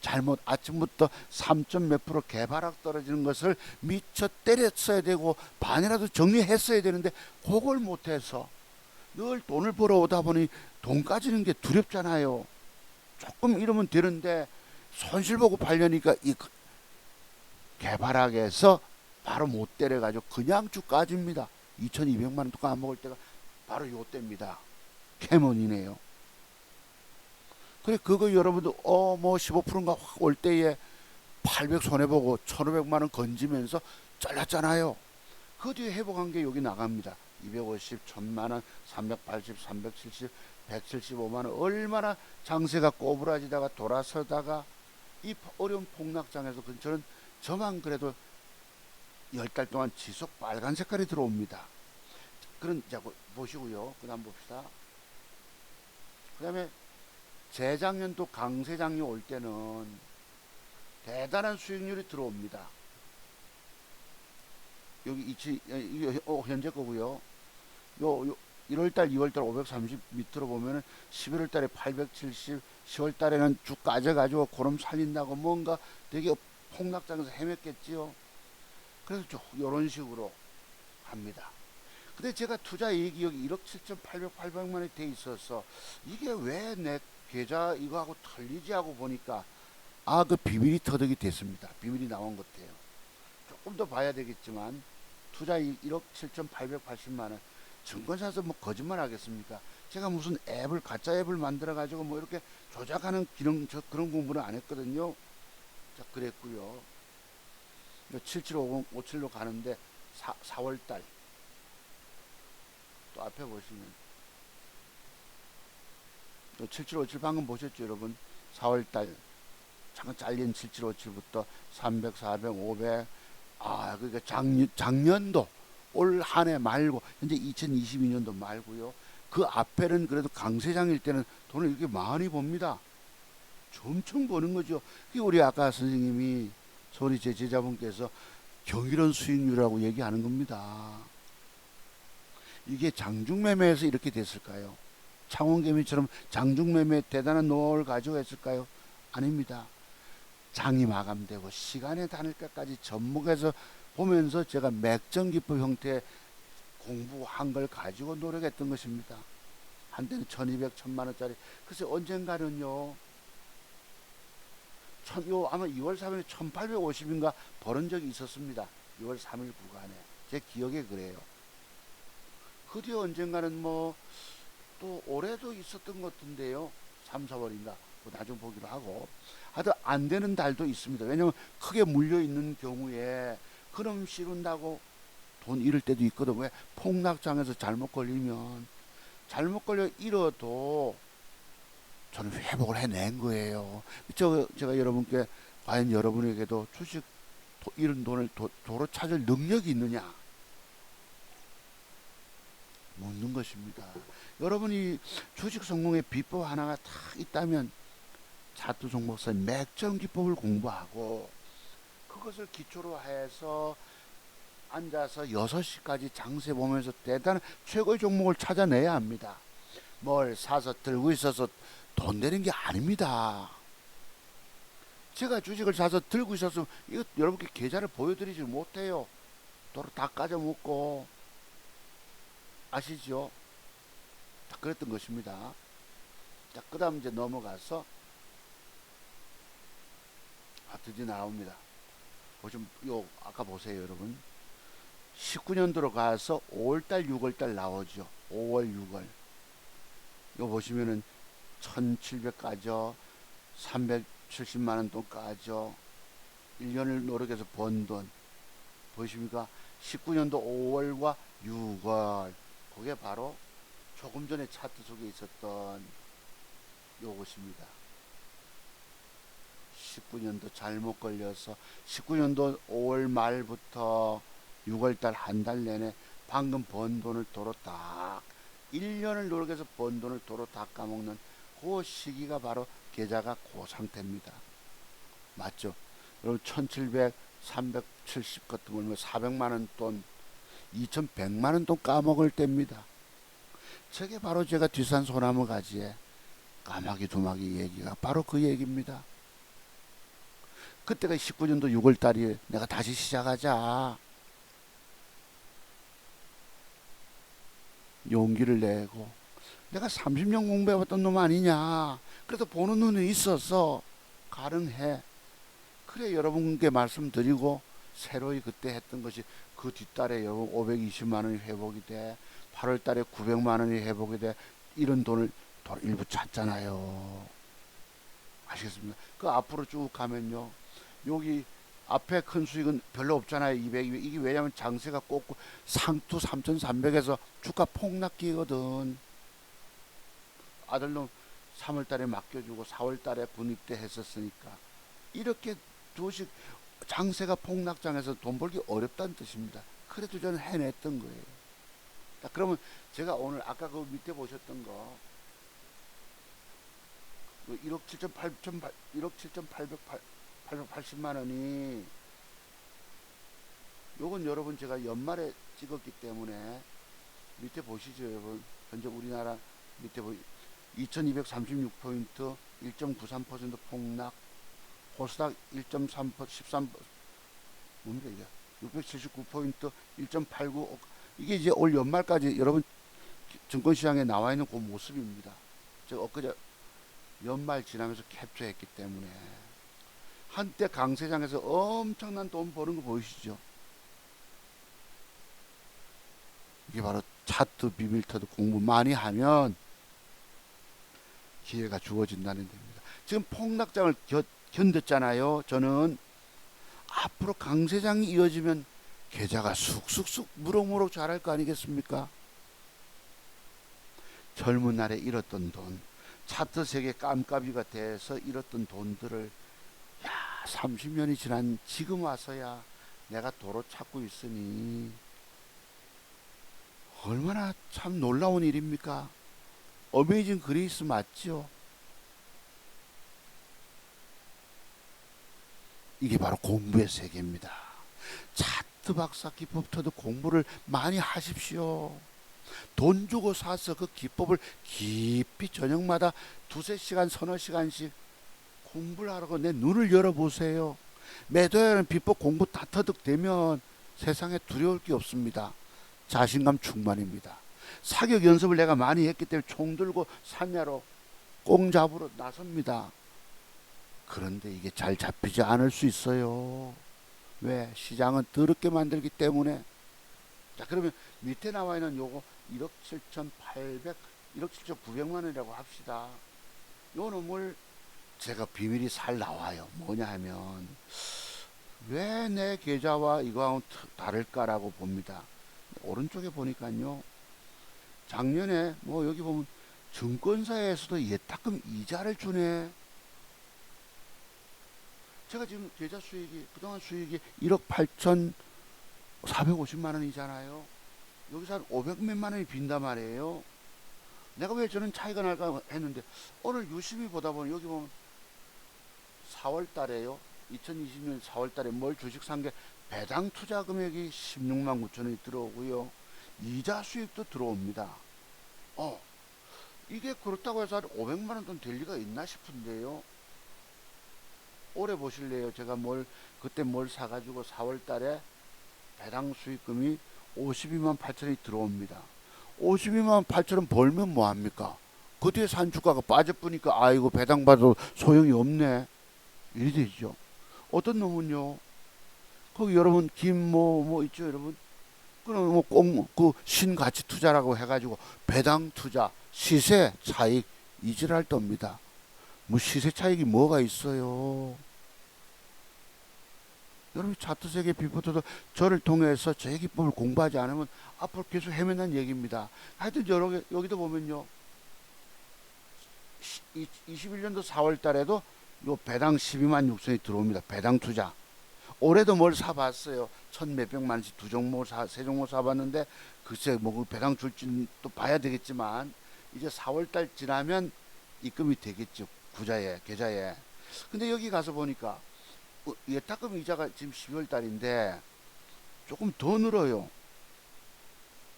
잘못 아침부터 3점 몇 프로 개발학 떨어지는 것을 미처 때렸어야 되고 반이라도 정리했어야 되는데 그걸 못해서 늘 돈을 벌어오다 보니 돈 까지는 게 두렵잖아요. 조금 이러면 되는데 손실 보고 팔려니까 이 개발학에서 바로 못 때려가지고 그냥 쭉 까집니다. 2200만 원 또 까먹을 때가 바로 요 때입니다. 캐몬이네요. 그래 그거 여러분들 뭐 15%인가 확 올 때에 800 손해보고 1500만 원 건지면서 잘랐잖아요. 그 뒤에 회복한 게 여기 나갑니다. 250, 1000만 원, 380, 370, 175만 원. 얼마나 장세가 꼬부라지다가 돌아서다가 이 어려운 폭락장에서 저만 그래도 10달 동안 지속 빨간 색깔이 들어옵니다. 그런 자 보시고요. 그 다음 봅시다. 그 다음에 재작년도 강세장이 올 때는 대단한 수익률이 들어옵니다. 여기 현재 거고요. 요 1월달, 2월달 530 밑으로 보면은 11월달에 870, 10월달에는 쭉 까져가지고 고름 살린다고 뭔가 되게 폭락장에서 헤맸겠지요. 그래서 쭉 이런 식으로 합니다. 근데 제가 투자 이익이 여기 1억 7,800만 원이 돼 있어서 이게 왜 내 계좌 이거하고 틀리지 하고 보니까 그 비밀이 터득이 됐습니다. 비밀이 나온 것 같아요. 조금 더 봐야 되겠지만 투자 이익 1억 7,880만 원. 증권사에서 뭐 거짓말 하겠습니까? 제가 무슨 가짜 앱을 만들어 가지고 뭐 이렇게 조작하는 그런 공부는 안 했거든요. 자, 그랬고요. 775057로 가는데 4월달 또 앞에 보시면 7757 방금 보셨죠 여러분? 4월달 잠깐 잘린 7757부터 300, 400, 500 그러니까 작년도 올 한 해 말고 현재 2022년도 말고요. 그 앞에는 그래도 강세장일 때는 돈을 이렇게 많이 봅니다. 엄청 버는 거죠. 우리 아까 선생님이 소리 제 제자분께서 경이로운 수익률이라고 얘기하는 겁니다. 이게 장중매매에서 이렇게 됐을까요? 창원개미처럼 장중매매 대단한 노하우를 가지고 했을까요? 아닙니다. 장이 마감되고 시간의 단일가까지 접목해서 보면서 제가 맥정기법 형태의 공부한 걸 가지고 노력했던 것입니다. 한때는 1200, 1000만 원짜리. 글쎄 언젠가는요. 아마 2월 3일에 1850인가 벌은 적이 있었습니다. 2월 3일 구간에. 제 기억에 그래요. 그 뒤에 언젠가는 또 올해도 있었던 것 같은데요. 3, 4월인가. 나중 보기로 하고. 하여튼 안 되는 달도 있습니다. 왜냐면 크게 물려있는 경우에 그럼 씌운다고 돈 잃을 때도 있거든. 왜? 폭락장에서 잘못 걸리면 잘못 걸려 잃어도 저는 회복을 해낸 거예요. 제가 여러분께 과연 여러분에게도 주식 이런 돈을 도로 찾을 능력이 있느냐 묻는 것입니다. 여러분이 주식 성공의 비법 하나가 딱 있다면 차트 종목사의 맥점 기법을 공부하고 그것을 기초로 해서 앉아서 6시까지 장세 보면서 대단한 최고의 종목을 찾아내야 합니다. 뭘 사서 들고 있어서 돈 되는 게 아닙니다. 제가 주식을 사서 들고 있었으면 이거 여러분께 계좌를 보여드리지 못해요. 도로 다 까져먹고 아시죠? 다 그랬던 것입니다. 자, 그 다음 이제 넘어가서 드디어 나옵니다. 보시면 요 아까 보세요 여러분. 19년도로 가서 5월달 6월달 나오죠. 5월 6월 이거 보시면은 1700 까죠. 370만원 돈 까죠. 1년을 노력해서 번 돈 보이십니까? 19년도 5월과 6월 그게 바로 조금 전에 차트 속에 있었던 요것입니다. 19년도 잘못 걸려서 19년도 5월 말부터 6월달 한 달 내내 방금 번 돈을 도로 딱 1년을 노력해서 번 돈을 도로 다 까먹는 그 시기가 바로 계좌가 그 상태입니다. 맞죠? 여러분 1700, 370 같은 걸 400만원 돈, 2100만원 돈 까먹을 때입니다. 저게 바로 제가 뒷산 소나무 가지에 까마귀 두마귀 얘기가 바로 그 얘기입니다. 그때가 19년도 6월달이 내가 다시 시작하자 용기를 내고 내가 30년 공부해봤던 놈 아니냐 그래도 보는 눈이 있어서 가능해 그래 여러분께 말씀드리고 새로이 그때 했던 것이 그 뒷달에 여러분 520만원이 회복이 돼 8월달에 900만원이 회복이 돼 이런 돈을 일부 찾잖아요. 아시겠습니까? 그 앞으로 쭉 가면요 여기 앞에 큰 수익은 별로 없잖아요. 200, 200. 이게 왜냐면 장세가 꽂고 상투 3,300에서 주가 폭락기거든. 아들놈 3월달에 맡겨주고 4월달에 분입대 했었으니까 이렇게 주식 장세가 폭락장에서 돈 벌기 어렵다는 뜻입니다. 그래도 저는 해냈던 거예요. 자, 그러면 제가 오늘 아까 그 밑에 보셨던 거 1억 7,880만 원이 요건 여러분 제가 연말에 찍었기 때문에 밑에 보시죠 여러분. 현재 우리나라 밑에 2236포인트 1.93% 폭락 코스닥 1.3% 13 뭡니까 이게 679포인트 1.89 이게 이제 올 연말까지 여러분 증권시장에 나와 있는 그 모습입니다. 제가 엊그제 연말 지나면서 캡처했기 때문에 한때 강세장에서 엄청난 돈 버는 거 보이시죠? 이게 바로 차트 비밀터도 공부 많이 하면 기회가 주어진다는 겁니다. 지금 폭락장을 견뎠잖아요. 저는 앞으로 강세장이 이어지면 계좌가 쑥쑥쑥 무럭무럭 자랄 거 아니겠습니까? 젊은 날에 잃었던 돈 차트 세계 깜깜이가 돼서 잃었던 돈들을 30년이 지난 지금 와서야 내가 도로 찾고 있으니 얼마나 참 놀라운 일입니까? 어메이징 그레이스 맞죠? 이게 바로 공부의 세계입니다. 차트 박사 기법부터도 공부를 많이 하십시오. 돈 주고 사서 그 기법을 깊이 저녁마다 두세 시간 서너 시간씩 공부를 하라고 내 눈을 열어보세요. 매도해야 하는 비법 공부 다 터득되면 세상에 두려울 게 없습니다. 자신감 충만입니다. 사격 연습을 내가 많이 했기 때문에 총 들고 산야로 꽁잡으로 나섭니다. 그런데 이게 잘 잡히지 않을 수 있어요. 왜? 시장은 더럽게 만들기 때문에. 자, 그러면 밑에 나와 있는 요거 1억 7,800, 1억 7,900만 원이라고 합시다. 요 놈을 제가 비밀이 살 나와요. 뭐냐 하면 왜 내 계좌와 이거하고 다를까라고 봅니다. 오른쪽에 보니까요. 작년에 뭐 여기 보면 증권사에서도 예탁금 이자를 주네. 제가 지금 계좌 수익이 그동안 수익이 1억 8,450만 원이잖아요. 여기서 한 500몇만 원이 빈단 말이에요. 내가 왜 저는 차이가 날까 했는데 오늘 유심히 보다 보니 여기 보면 4월 달에요. 2020년 4월 달에 뭘 주식 산 게 배당 투자 금액이 16만 9천 원이 들어오고요. 이자 수익도 들어옵니다. 이게 그렇다고 해서 한 500만 원 돈 될 리가 있나 싶은데요. 올해 보실래요? 제가 그때 뭘 사가지고 4월 달에 배당 수익금이 52만 8천 원이 들어옵니다. 52만 8천 원 벌면 뭐합니까? 그 뒤에 산 주가가 빠져보니까 아이고 배당 받아도 소용이 없네. 이리 되죠. 어떤 놈은요. 거기 여러분 김 있죠 여러분. 그럼 그 신가치 투자라고 해가지고 배당 투자 시세 차익 이질할 겁니다. 뭐 시세 차익이 뭐가 있어요. 여러분 차트 세계 비포트도 저를 통해서 제 기법을 공부하지 않으면 앞으로 계속 헤맨다는 얘기입니다. 하여튼 여기도 보면요. 21년도 4월 달에도 요 배당 12만 6천이 들어옵니다. 배당 투자. 올해도 뭘 사봤어요. 천 몇백만 원씩 세 종목 사봤는데 글쎄 뭐 배당 줄지는 또 봐야 되겠지만 이제 4월 달 지나면 입금이 되겠죠. 계좌에. 근데 여기 가서 보니까 예탁금 이자가 지금 12월 달인데 조금 더 늘어요.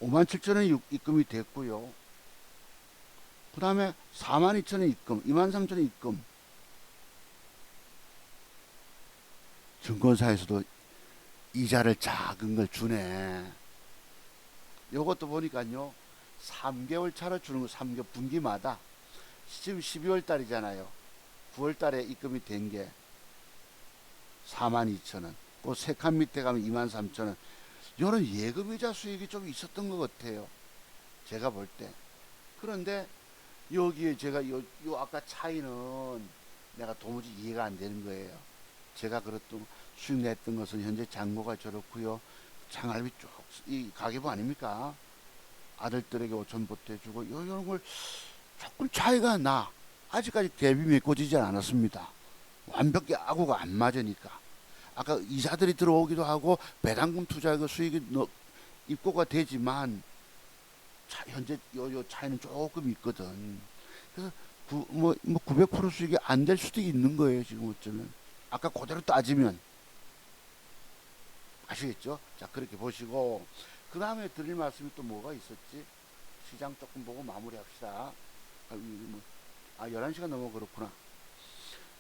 5만 7천 원이 입금이 됐고요. 그 다음에 4만 2천 원 입금, 2만 3천 원 입금. 증권사에서도 이자를 작은 걸 주네. 요것도 보니까요. 3개월 차로 주는 거 3개월 분기마다. 지금 12월 달이잖아요. 9월 달에 입금이 된 게 4만 2천 원. 그 세 칸 밑에 가면 2만 3천 원. 요런 예금이자 수익이 좀 있었던 것 같아요. 제가 볼 때. 그런데 여기에 제가 요 아까 차이는 내가 도무지 이해가 안 되는 거예요. 제가 그랬던 수익 냈던 것은 현재 잔고가 저렇고요. 장알비 쭉 이 가계부 아닙니까? 아들들에게 5천 보태주고 이런 걸 조금 차이가 나. 아직까지 대비 메꿔지지 않았습니다. 완벽히 아구가 안 맞으니까. 아까 이자들이 들어오기도 하고 배당금 투자가 수익이 입고가 되지만 현재 요 차이는 조금 있거든. 그래서 900% 수익이 안 될 수도 있는 거예요. 지금 어쩌면. 아까 그대로 따지면 아시겠죠? 자 그렇게 보시고 그 다음에 드릴 말씀이 또 뭐가 있었지? 시장 조금 보고 마무리합시다. 11시간 넘어 그렇구나.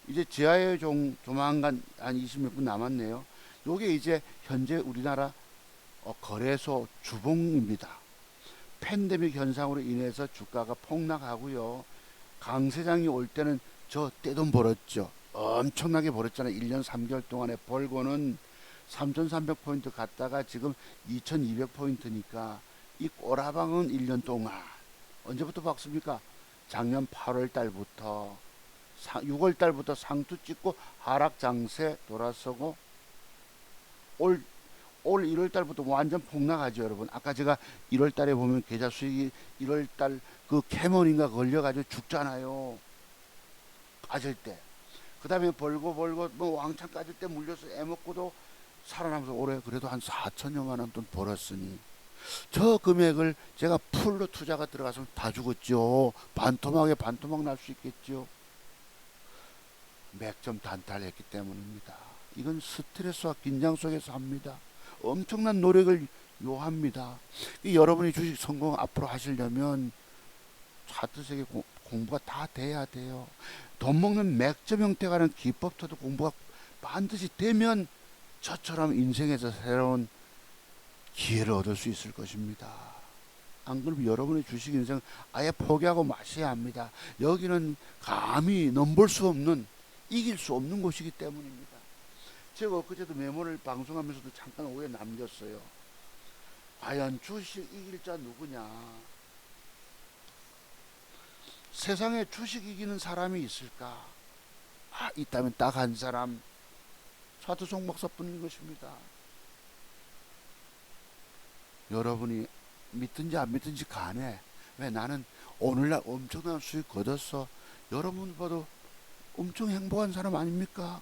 이제 지하에 조만간 한 20몇 분 남았네요. 요게 이제 현재 우리나라 거래소 주봉입니다. 팬데믹 현상으로 인해서 주가가 폭락하고요. 강세장이 올 때는 저 떼돈 벌었죠. 엄청나게 벌었잖아요. 1년 3개월 동안에 벌고는 3,300포인트 갔다가 지금 2,200포인트니까 이 꼬라방은 1년 동안 언제부터 박습니까? 작년 8월 달부터 6월 달부터 상투 찍고 하락 장세 돌아서고 올 1월 달부터 완전 폭락하죠, 여러분. 아까 제가 1월 달에 보면 계좌 수익이 1월 달 그 캐머린가 걸려가지고 죽잖아요. 까질 때. 그 다음에 벌고 뭐 왕창 까질 때 물려서 애먹고도 살아남아서 올해 그래도 한 4천여만 원 돈 벌었으니 저 금액을 제가 풀로 투자가 들어가서 다 죽었죠. 반토막 날 수 있겠죠. 맥점 단탈했기 때문입니다. 이건 스트레스와 긴장 속에서 합니다. 엄청난 노력을 요합니다. 여러분이 주식 성공 앞으로 하시려면 차트 세계 공부가 다 돼야 돼요. 돈 먹는 맥점 형태가는 기법터도 공부가 반드시 되면 저처럼 인생에서 새로운 기회를 얻을 수 있을 것입니다. 안 그러면 여러분의 주식 인생 아예 포기하고 마셔야 합니다. 여기는 감히 넘볼 수 없는, 이길 수 없는 곳이기 때문입니다. 제가 엊그제도 메모를 방송하면서도 잠깐 오해 남겼어요. 과연 주식 이길 자 누구냐? 세상에 주식 이기는 사람이 있을까? 있다면 딱 한 사람, 차트송 박사뿐인 것입니다. 여러분이 믿든지 안 믿든지 간에 왜 나는 오늘날 엄청난 수익 거뒀어. 여러분 봐도 엄청 행복한 사람 아닙니까?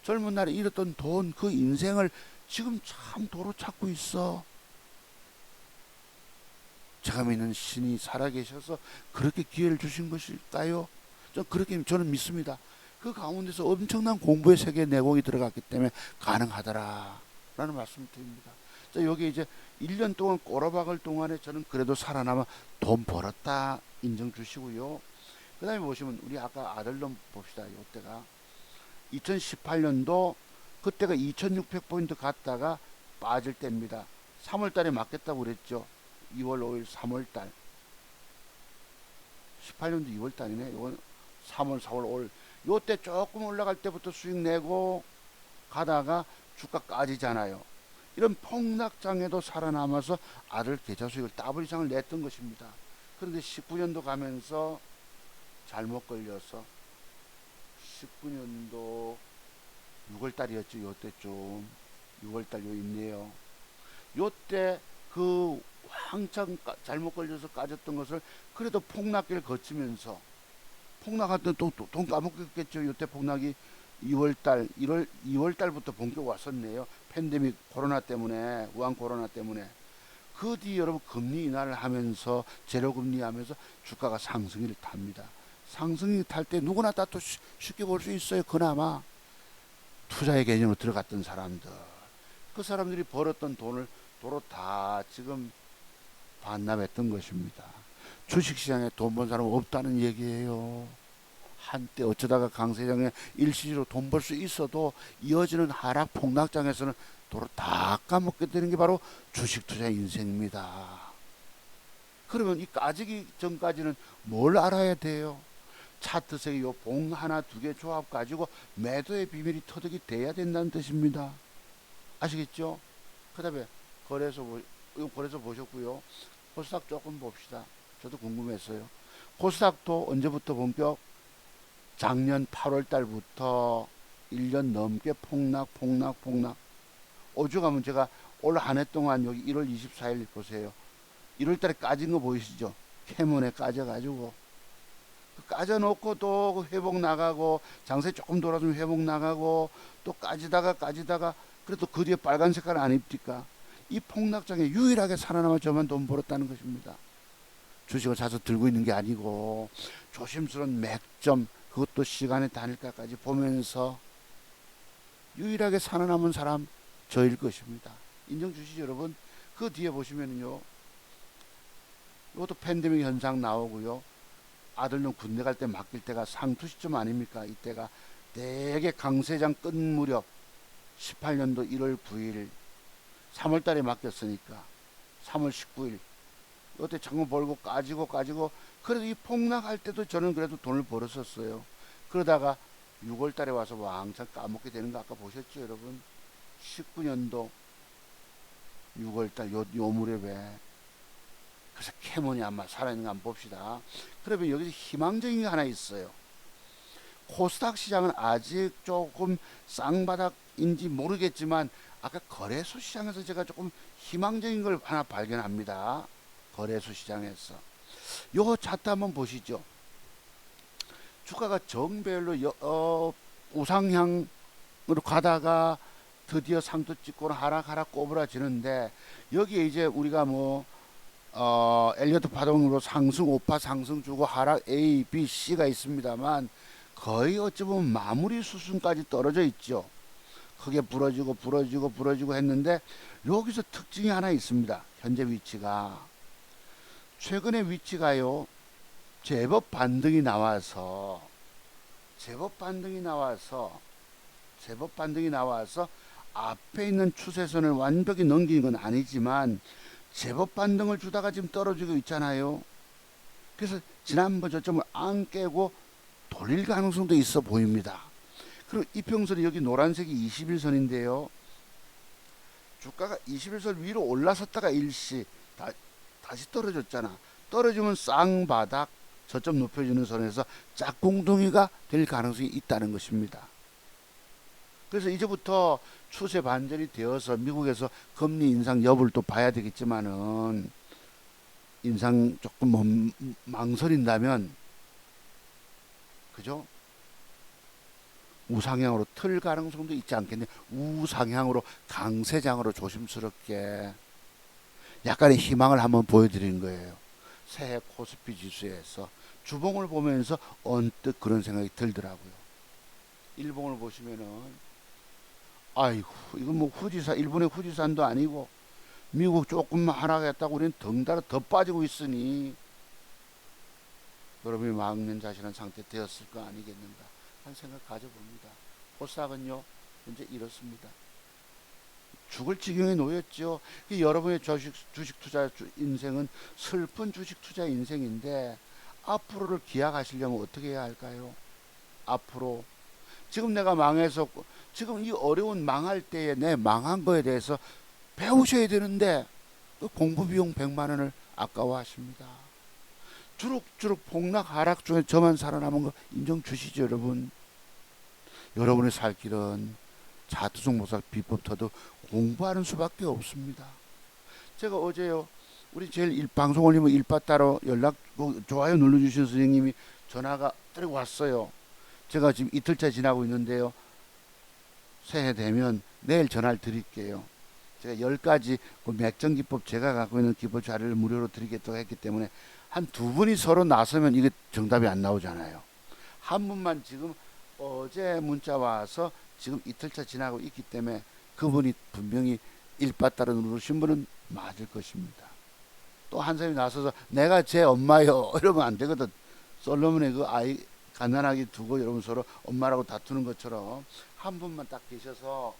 젊은 날에 잃었던 돈, 그 인생을 지금 참 도로 찾고 있어. 제가 믿는 신이 살아계셔서 그렇게 기회를 주신 것일까요? 저는 믿습니다. 그 가운데서 엄청난 공부의 세계에 내공이 들어갔기 때문에 가능하더라 라는 말씀을 드립니다. 자, 여기 이제 1년 동안 꼬라박을 동안에 저는 그래도 살아남아 돈 벌었다 인정 주시고요. 그 다음에 보시면 우리 아까 아들놈 봅시다. 이때가 2018년도 그때가 2600포인트 갔다가 빠질 때입니다. 3월달에 맞겠다고 그랬죠. 2월 5일 3월달 18년도 2월달이네. 이건 3월 4월 5월 요때 조금 올라갈 때부터 수익 내고 가다가 주가 까지잖아요. 이런 폭락장에도 살아남아서 아들 계좌 수익을 더블 이상을 냈던 것입니다. 그런데 19년도 가면서 잘못 걸려서 19년도 6월달이었죠. 요때쯤 6월달 요 있네요. 요때 그 왕창 잘못 걸려서 까졌던 것을 그래도 폭락기를 거치면서 폭락할 때 또 돈 까먹겠죠. 요때 폭락이 2월달 2월달부터 본격 왔었네요. 팬데믹 코로나 때문에 우한 코로나 때문에 그 뒤 여러분 금리 인하를 하면서 제로금리 하면서 주가가 상승을 탑니다. 상승이 탈 때 누구나 다 또 쉽게 볼 수 있어요. 그나마 투자의 개념으로 들어갔던 사람들 그 사람들이 벌었던 돈을 도로 다 지금 반납했던 것입니다. 주식시장에 돈 번 사람 없다는 얘기예요. 한때 어쩌다가 강세장에 일시적으로 돈 벌 수 있어도 이어지는 하락 폭락장에서는 도로 다 까먹게 되는 게 바로 주식 투자의 인생입니다. 그러면 이 까지기 전까지는 뭘 알아야 돼요? 차트색의 요 봉 하나 두 개 조합 가지고 매도의 비밀이 터득이 돼야 된다는 뜻입니다. 아시겠죠? 그 다음에 거래소 보셨고요. 코스닥 조금 봅시다. 저도 궁금했어요. 코스닥도 언제부터 본격? 작년 8월 달부터 1년 넘게 폭락. 오죽하면 제가 올 한 해 동안 여기 1월 24일 보세요. 1월 달에 까진 거 보이시죠? 캐문에 까져가지고 까져놓고 또 회복 나가고 장세 조금 돌아주면 회복 나가고 또 까지다가 그래도 그 뒤에 빨간 색깔 안 입니까? 이 폭락장에 유일하게 살아남아 저만 돈 벌었다는 것입니다. 주식을 사서 들고 있는 게 아니고 조심스러운 맥점 그것도 시간의 단일가까지 보면서 유일하게 살아남은 사람 저일 것입니다. 인정 주시죠 여러분. 그 뒤에 보시면요 이것도 팬데믹 현상 나오고요. 아들놈 군대 갈 때 맡길 때가 상투 시점 아닙니까? 이때가 되게 강세장 끝 무렵 18년도 1월 9일 3월 달에 맡겼으니까 3월 19일 이때 장금 벌고 까지고 그래도 이 폭락할 때도 저는 그래도 돈을 벌었었어요. 그러다가 6월 달에 와서 왕창 까먹게 되는 거 아까 보셨죠 여러분? 19년도 6월 달 요 무렵에 그래서 캐몬이 아마 살아있는 거 한번 봅시다. 그러면 여기서 희망적인 게 하나 있어요. 코스닥 시장은 아직 조금 쌍바닥인지 모르겠지만 아까 거래소 시장에서 제가 조금 희망적인 걸 하나 발견합니다. 거래소 시장에서 요 차트 한번 보시죠. 주가가 정배열로 우상향으로 가다가 드디어 상도 찍고는 하락 꼬부라지는데 여기에 이제 우리가 엘리어트 파동으로 상승 5파 상승 주고 하락 A, B, C가 있습니다만 거의 어찌 보면 마무리 수순까지 떨어져 있죠. 크게 부러지고 했는데 여기서 특징이 하나 있습니다. 현재 위치가 최근의 위치가요. 제법 반등이 나와서 앞에 있는 추세선을 완벽히 넘기는 건 아니지만 제법 반등을 주다가 지금 떨어지고 있잖아요. 그래서 지난번 저점을 안 깨고 돌릴 가능성도 있어 보입니다. 그리고 이평선이 여기 노란색이 21선인데요. 주가가 21선 위로 올라섰다가 일시 다시 떨어졌잖아. 떨어지면 쌍바닥 저점 높여주는 선에서 짝꿍둥이가 될 가능성이 있다는 것입니다. 그래서 이제부터 추세 반전이 되어서 미국에서 금리 인상 여부를 또 봐야 되겠지만은 인상 조금 망설인다면 그죠? 우상향으로 틀 가능성도 있지 않겠네. 우상향으로 강세장으로 조심스럽게 약간의 희망을 한번 보여드리는 거예요. 새해 코스피 지수에서 주봉을 보면서 언뜻 그런 생각이 들더라고요. 일봉을 보시면은 아이고 이건 뭐 후지산 일본의 후지산도 아니고 미국 조금만 하락했다고 우리는 덩달아 더 빠지고 있으니 여러분이 망연자실한 상태 되었을 거 아니겠는가 하는 생각 가져봅니다. 코스닥은요 현재 이렇습니다. 죽을 지경에 놓였죠. 여러분의 주식 투자 인생은 슬픈 주식 투자 인생인데 앞으로를 기약하시려면 어떻게 해야 할까요? 앞으로 지금 내가 망해서 지금 이 어려운 망할 때에 내 망한 거에 대해서 배우셔야 되는데 공부 비용 100만 원을 아까워하십니다. 주룩주룩 폭락 하락 중에 저만 살아남은 거 인정 주시죠, 여러분. 여러분의 살 길은 자투성보살 비법터도 공부하는 수밖에 없습니다. 제가 어제요, 우리 제일 방송 올리면 일바 따로 연락 좋아요 눌러주신 선생님이 전화가 딱 왔어요. 제가 지금 이틀째 지나고 있는데요. 새해 되면 내일 전화를 드릴게요. 제가 10가지 그 맥정기법 제가 갖고 있는 기법 자료를 무료로 드리겠다고 했기 때문에 한 두 분이 서로 나서면 이게 정답이 안 나오잖아요. 한 분만 지금 어제 문자 와서 지금 이틀째 지나고 있기 때문에 그분이 분명히 일바 따로 누르신 분은 맞을 것입니다. 또 한 사람이 나서서 내가 제 엄마요 이러면 안 되거든. 솔로몬의 그 아이 가난하게 두고 여러분 서로 엄마라고 다투는 것처럼 한 분만 딱 계셔서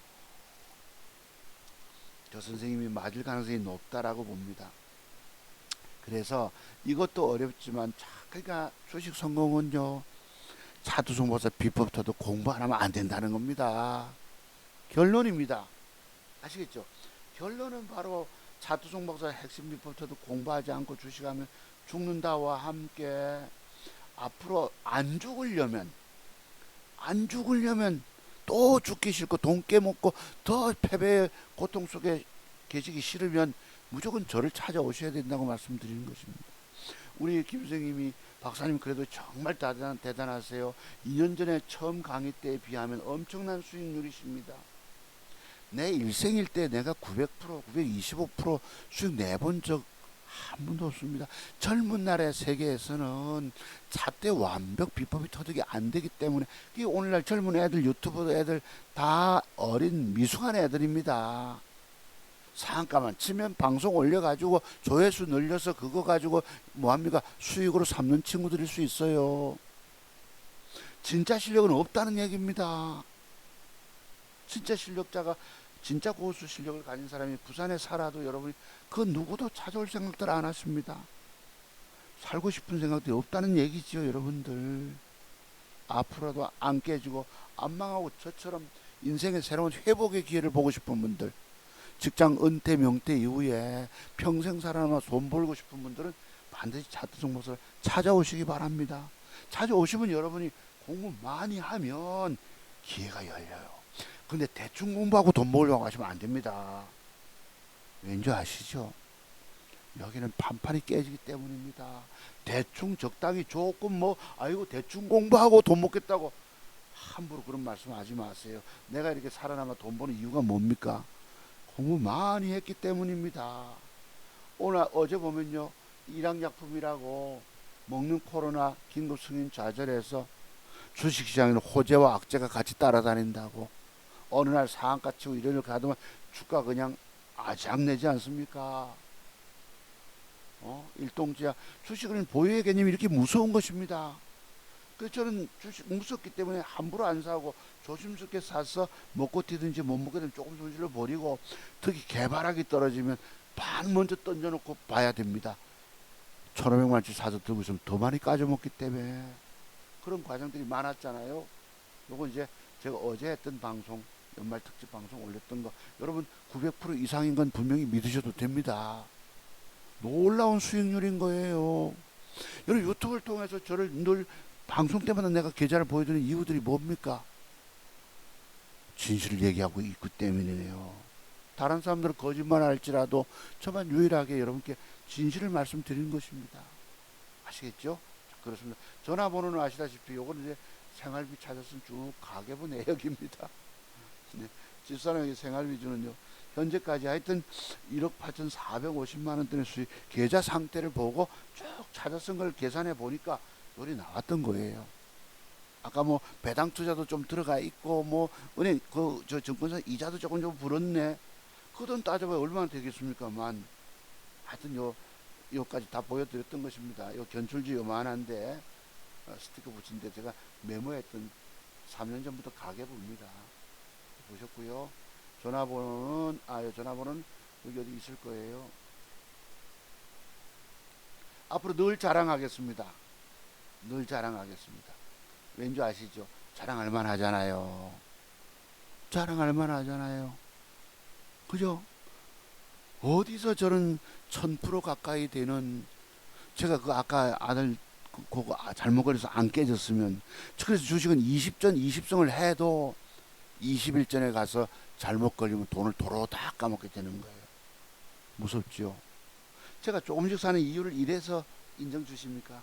저 선생님이 맞을 가능성이 높다라고 봅니다. 그래서 이것도 어렵지만 그러니까 주식 성공은요 차두성보살 비법터도 공부 안 하면 안 된다는 겁니다. 결론입니다. 아시겠죠? 결론은 바로 차두성보살 핵심 비법터도 공부하지 않고 주식하면 죽는다와 함께 앞으로 안 죽으려면 또 죽기 싫고 돈 깨먹고 더 패배의 고통 속에 계시기 싫으면 무조건 저를 찾아오셔야 된다고 말씀드리는 것입니다. 우리 김 선생님이 박사님 그래도 정말 대단하세요. 2년 전에 처음 강의 때에 비하면 엄청난 수익률이십니다. 내 일생일 때 내가 900%, 925% 수익 내본 적 한 번도 없습니다. 젊은 날의 세계에서는 잣대 완벽 비법이 터득이 안 되기 때문에 오늘날 젊은 애들 유튜브 애들 다 어린 미숙한 애들입니다. 상한가만 치면 방송 올려가지고 조회수 늘려서 그거 가지고 뭐합니까 수익으로 삼는 친구들일 수 있어요. 진짜 실력은 없다는 얘기입니다. 진짜 실력자가 진짜 고수 실력을 가진 사람이 부산에 살아도 여러분이 그 누구도 찾아올 생각들 안 하십니다. 살고 싶은 생각들이 없다는 얘기지요, 여러분들. 앞으로도 안 깨지고 안 망하고 저처럼 인생의 새로운 회복의 기회를 보고 싶은 분들, 직장 은퇴 명퇴 이후에 평생 살아남아 돈 벌고 싶은 분들은 반드시 차트성보살 찾아오시기 바랍니다. 찾아오시면 여러분이 공부 많이 하면 기회가 열려요. 근데 대충 공부하고 돈 벌려고 하시면 안 됩니다. 왠지 아시죠? 여기는 판판이 깨지기 때문입니다. 대충 적당히 조금 아이고 대충 공부하고 돈 먹겠다고 함부로 그런 말씀 하지 마세요. 내가 이렇게 살아남아 돈 버는 이유가 뭡니까? 공부 많이 했기 때문입니다. 어제 보면요, 일양약품이라고 먹는 코로나 긴급 승인 좌절해서 주식시장에는 호재와 악재가 같이 따라다닌다고 어느 날 상한가 치고 이런을 가더만 주가 그냥 아작내지 않습니까? 일동지야. 주식은 보유의 개념이 이렇게 무서운 것입니다. 그래서 저는 주식 무섭기 때문에 함부로 안 사고 조심스럽게 사서 먹고 튀든지 못 먹게 되면 조금 손실을 버리고 특히 개발하기 떨어지면 반 먼저 던져놓고 봐야 됩니다. 1,500만원치 사서 들고 있으면 더 많이 까져먹기 때문에 그런 과정들이 많았잖아요. 요거 이제 제가 어제 했던 방송 연말 특집 방송 올렸던 거 여러분 900% 이상인 건 분명히 믿으셔도 됩니다. 놀라운 수익률인 거예요. 여러분 유튜브를 통해서 저를 늘 방송 때마다 내가 계좌를 보여드리는 이유들이 뭡니까? 진실을 얘기하고 있기 때문이네요. 다른 사람들은 거짓말 할지라도 저만 유일하게 여러분께 진실을 말씀드리는 것입니다. 아시겠죠? 그렇습니다. 전화번호는 아시다시피 요거는 이제 생활비 찾았으면 쭉 가계부 내역입니다. 네. 집사람에게 생활비주는요. 현재까지 하여튼 1억 8,450만 원대의 수익 계좌 상태를 보고 쭉 찾아 쓴 걸 계산해 보니까 요리 나왔던 거예요. 아까 뭐 배당 투자도 좀 들어가 있고 뭐 은행 그 저 증권사 이자도 조금 좀 불었네. 그 돈 따져봐야 얼마나 되겠습니까만 하여튼 요까지 다 보여드렸던 것입니다. 요 견출지 요만한데 스티커 붙인데 제가 메모했던 3년 전부터 가계부입니다. 보셨고요. 전화번호는 여기 어디 있을 거예요. 앞으로 늘 자랑하겠습니다. 늘 자랑하겠습니다. 왠지 아시죠? 자랑할 만하잖아요. 자랑할 만하잖아요. 그죠? 어디서 저런 1000% 가까이 되는 제가 그 아까 아들 그거 잘못 걸려서 안 깨졌으면 그래서 주식은 20전 20승을 해도 20일 전에 가서 잘못 걸리면 돈을 도로 다 까먹게 되는 거예요. 무섭죠? 제가 조금씩 사는 이유를 이래서 인정 주십니까?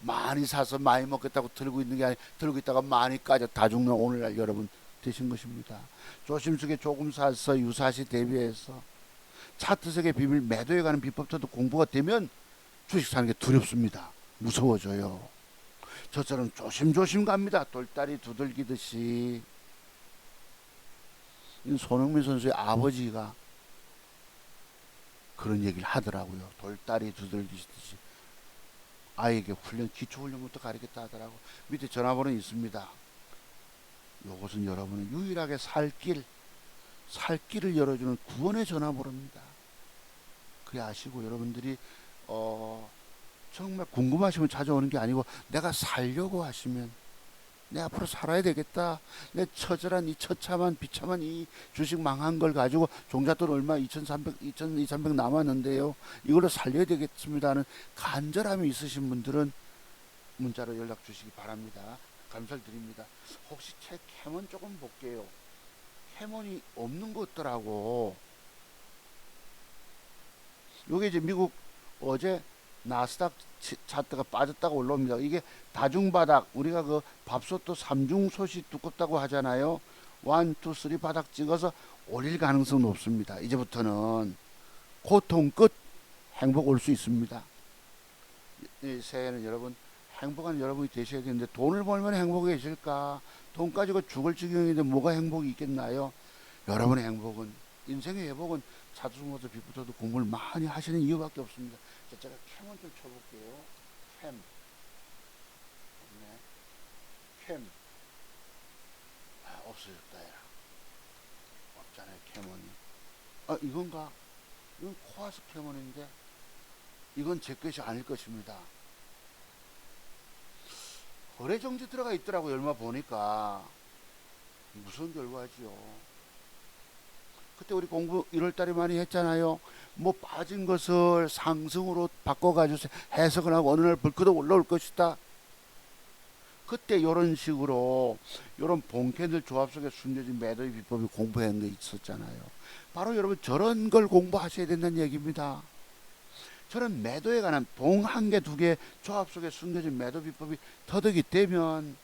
많이 사서 많이 먹겠다고 들고 있는 게 아니라 들고 있다가 많이 까져 다 죽는 오늘날 여러분 되신 것입니다. 조심스럽게 조금 사서 유사시 대비해서 차트색의 비밀 매도에 가는 비법도 공부가 되면 주식 사는 게 두렵습니다. 무서워져요. 저처럼 조심조심 갑니다. 돌다리 두들기듯이. 손흥민 선수의 아버지가 그런 얘기를 하더라고요. 돌다리 두들기듯이 아이에게 기초훈련부터 가르쳤다 하더라고. 밑에 전화번호 있습니다. 이것은 여러분은 유일하게 살 길을 열어주는 구원의 전화번호입니다. 그래 아시고 여러분들이 정말 궁금하시면 찾아오는 게 아니고 내가 살려고 하시면 내 앞으로 살아야 되겠다. 내 처절한 이 처참한 비참한 이 주식 망한 걸 가지고 종잣돈 얼마 2,300 남았는데요. 이걸로 살려야 되겠습니다 하는 간절함이 있으신 분들은 문자로 연락 주시기 바랍니다. 감사를 드립니다. 혹시 책 캐몬 조금 볼게요. 캐몬이 없는 것 같더라고. 요게 이제 미국 어제 나스닥 차트가 빠졌다가 올라옵니다. 이게 다중바닥 우리가 그 밥솥도 3중솥이 두껍다고 하잖아요. 1, 2, 3 바닥 찍어서 올릴 가능성은 높습니다. 이제부터는 고통 끝 행복 올 수 있습니다. 이 새해는 여러분 행복한 여러분이 되셔야 되는데 돈을 벌면 행복해 계실까? 돈 가지고 죽을 지경인데 뭐가 행복이 있겠나요? 여러분의 행복은 인생의 회복은 차두모도 빛부터도 공부를 많이 하시는 이유밖에 없습니다. 제가 캠을 좀 쳐볼게요. 캠. 네. 캠. 없어졌다, 야. 없잖아요, 캐몬이. 이건가? 이건 코아스 캐몬인데, 이건 제 것이 아닐 것입니다. 거래 정지 들어가 있더라고요, 얼마 보니까. 무서운 결과지요. 그때 우리 공부 1월달에 많이 했잖아요. 뭐 빠진 것을 상승으로 바꿔가지고 해석을 하고 어느 날 불크도 올라올 것이다. 그때 이런 식으로 이런 본캔들 조합 속에 숨겨진 매도의 비법이 공부한 게 있었잖아요. 바로 여러분 저런 걸 공부하셔야 된다는 얘기입니다. 저런 매도에 관한 봉 한 개, 두 개 조합 속에 숨겨진 매도 비법이 터득이 되면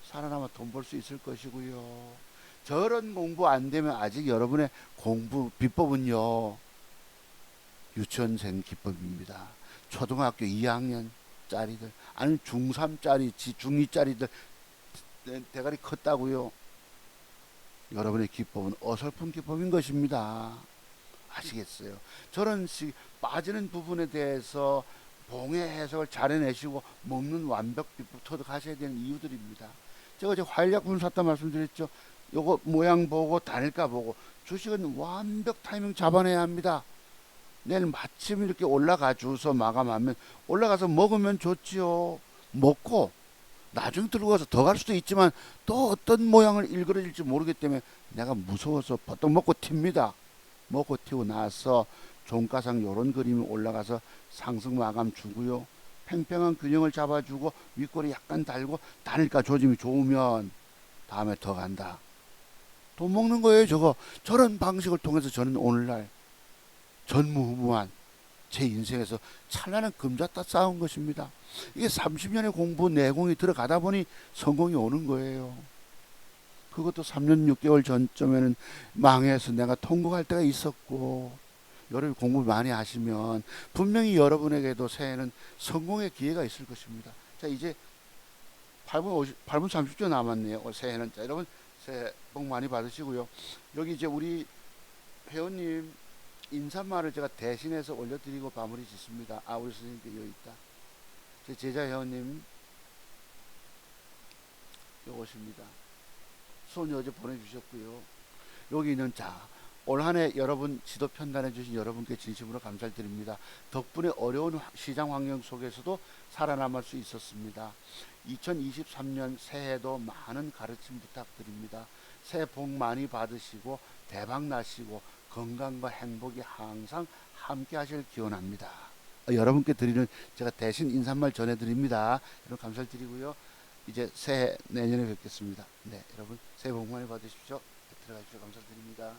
살아남아 돈 벌 수 있을 것이고요. 저런 공부 안 되면 아직 여러분의 공부 비법은요. 유치원생 기법입니다. 초등학교 2학년짜리들 아니면 중3짜리, 중2짜리들 대가리 컸다고요. 여러분의 기법은 어설픈 기법인 것입니다. 아시겠어요? 저런 식 빠지는 부분에 대해서 봉의 해석을 잘 해내시고 먹는 완벽 비법 터득하셔야 되는 이유들입니다. 제가 어제 화일약품 샀다 말씀드렸죠. 요거 모양 보고 단일가 보고 주식은 완벽 타이밍 잡아내야 합니다. 내일 마침 이렇게 올라가 주서 마감하면 올라가서 먹으면 좋지요. 먹고 나중에 들고 가서 더 갈 수도 있지만 또 어떤 모양을 일그러질지 모르기 때문에 내가 무서워서 보통 먹고 튑니다. 먹고 튀고 나서 종가상 요런 그림이 올라가서 상승 마감 주고요. 팽팽한 균형을 잡아주고 윗골이 약간 달고 단일가 조짐이 좋으면 다음에 더 간다. 돈 먹는 거예요 저거. 저런 방식을 통해서 저는 오늘날 전무후무한 제 인생에서 찬란한 금자타 쌓은 것입니다. 이게 30년의 공부 내공이 들어가다 보니 성공이 오는 거예요. 그것도 3년 6개월 전쯤에는 망해서 내가 통곡할 때가 있었고, 여러분이 공부 많이 하시면 분명히 여러분에게도 새해는 성공의 기회가 있을 것입니다. 자, 이제 8분 30초 남았네요. 새해는. 자, 여러분 새해 복 많이 받으시고요. 여기 이제 우리 회원님 인사말을 제가 대신해서 올려드리고 마무리 짓습니다. 아, 우리 선생님께 여기 있다. 제 제자 회원님 요것입니다. 손 어제 보내주셨고요. 여기 있는 올 한해 여러분 지도 편단해 주신 여러분께 진심으로 감사를 드립니다. 덕분에 어려운 시장 환경 속에서도 살아남을 수 있었습니다. 2023년 새해도 많은 가르침 부탁드립니다. 새해 복 많이 받으시고 대박 나시고 건강과 행복이 항상 함께 하실 기원합니다. 여러분께 드리는 제가 대신 인사말 전해드립니다. 여러분 감사를 드리고요. 이제 새해 내년에 뵙겠습니다. 네, 여러분 새해 복 많이 받으십시오. 들어가십시오. 감사드립니다.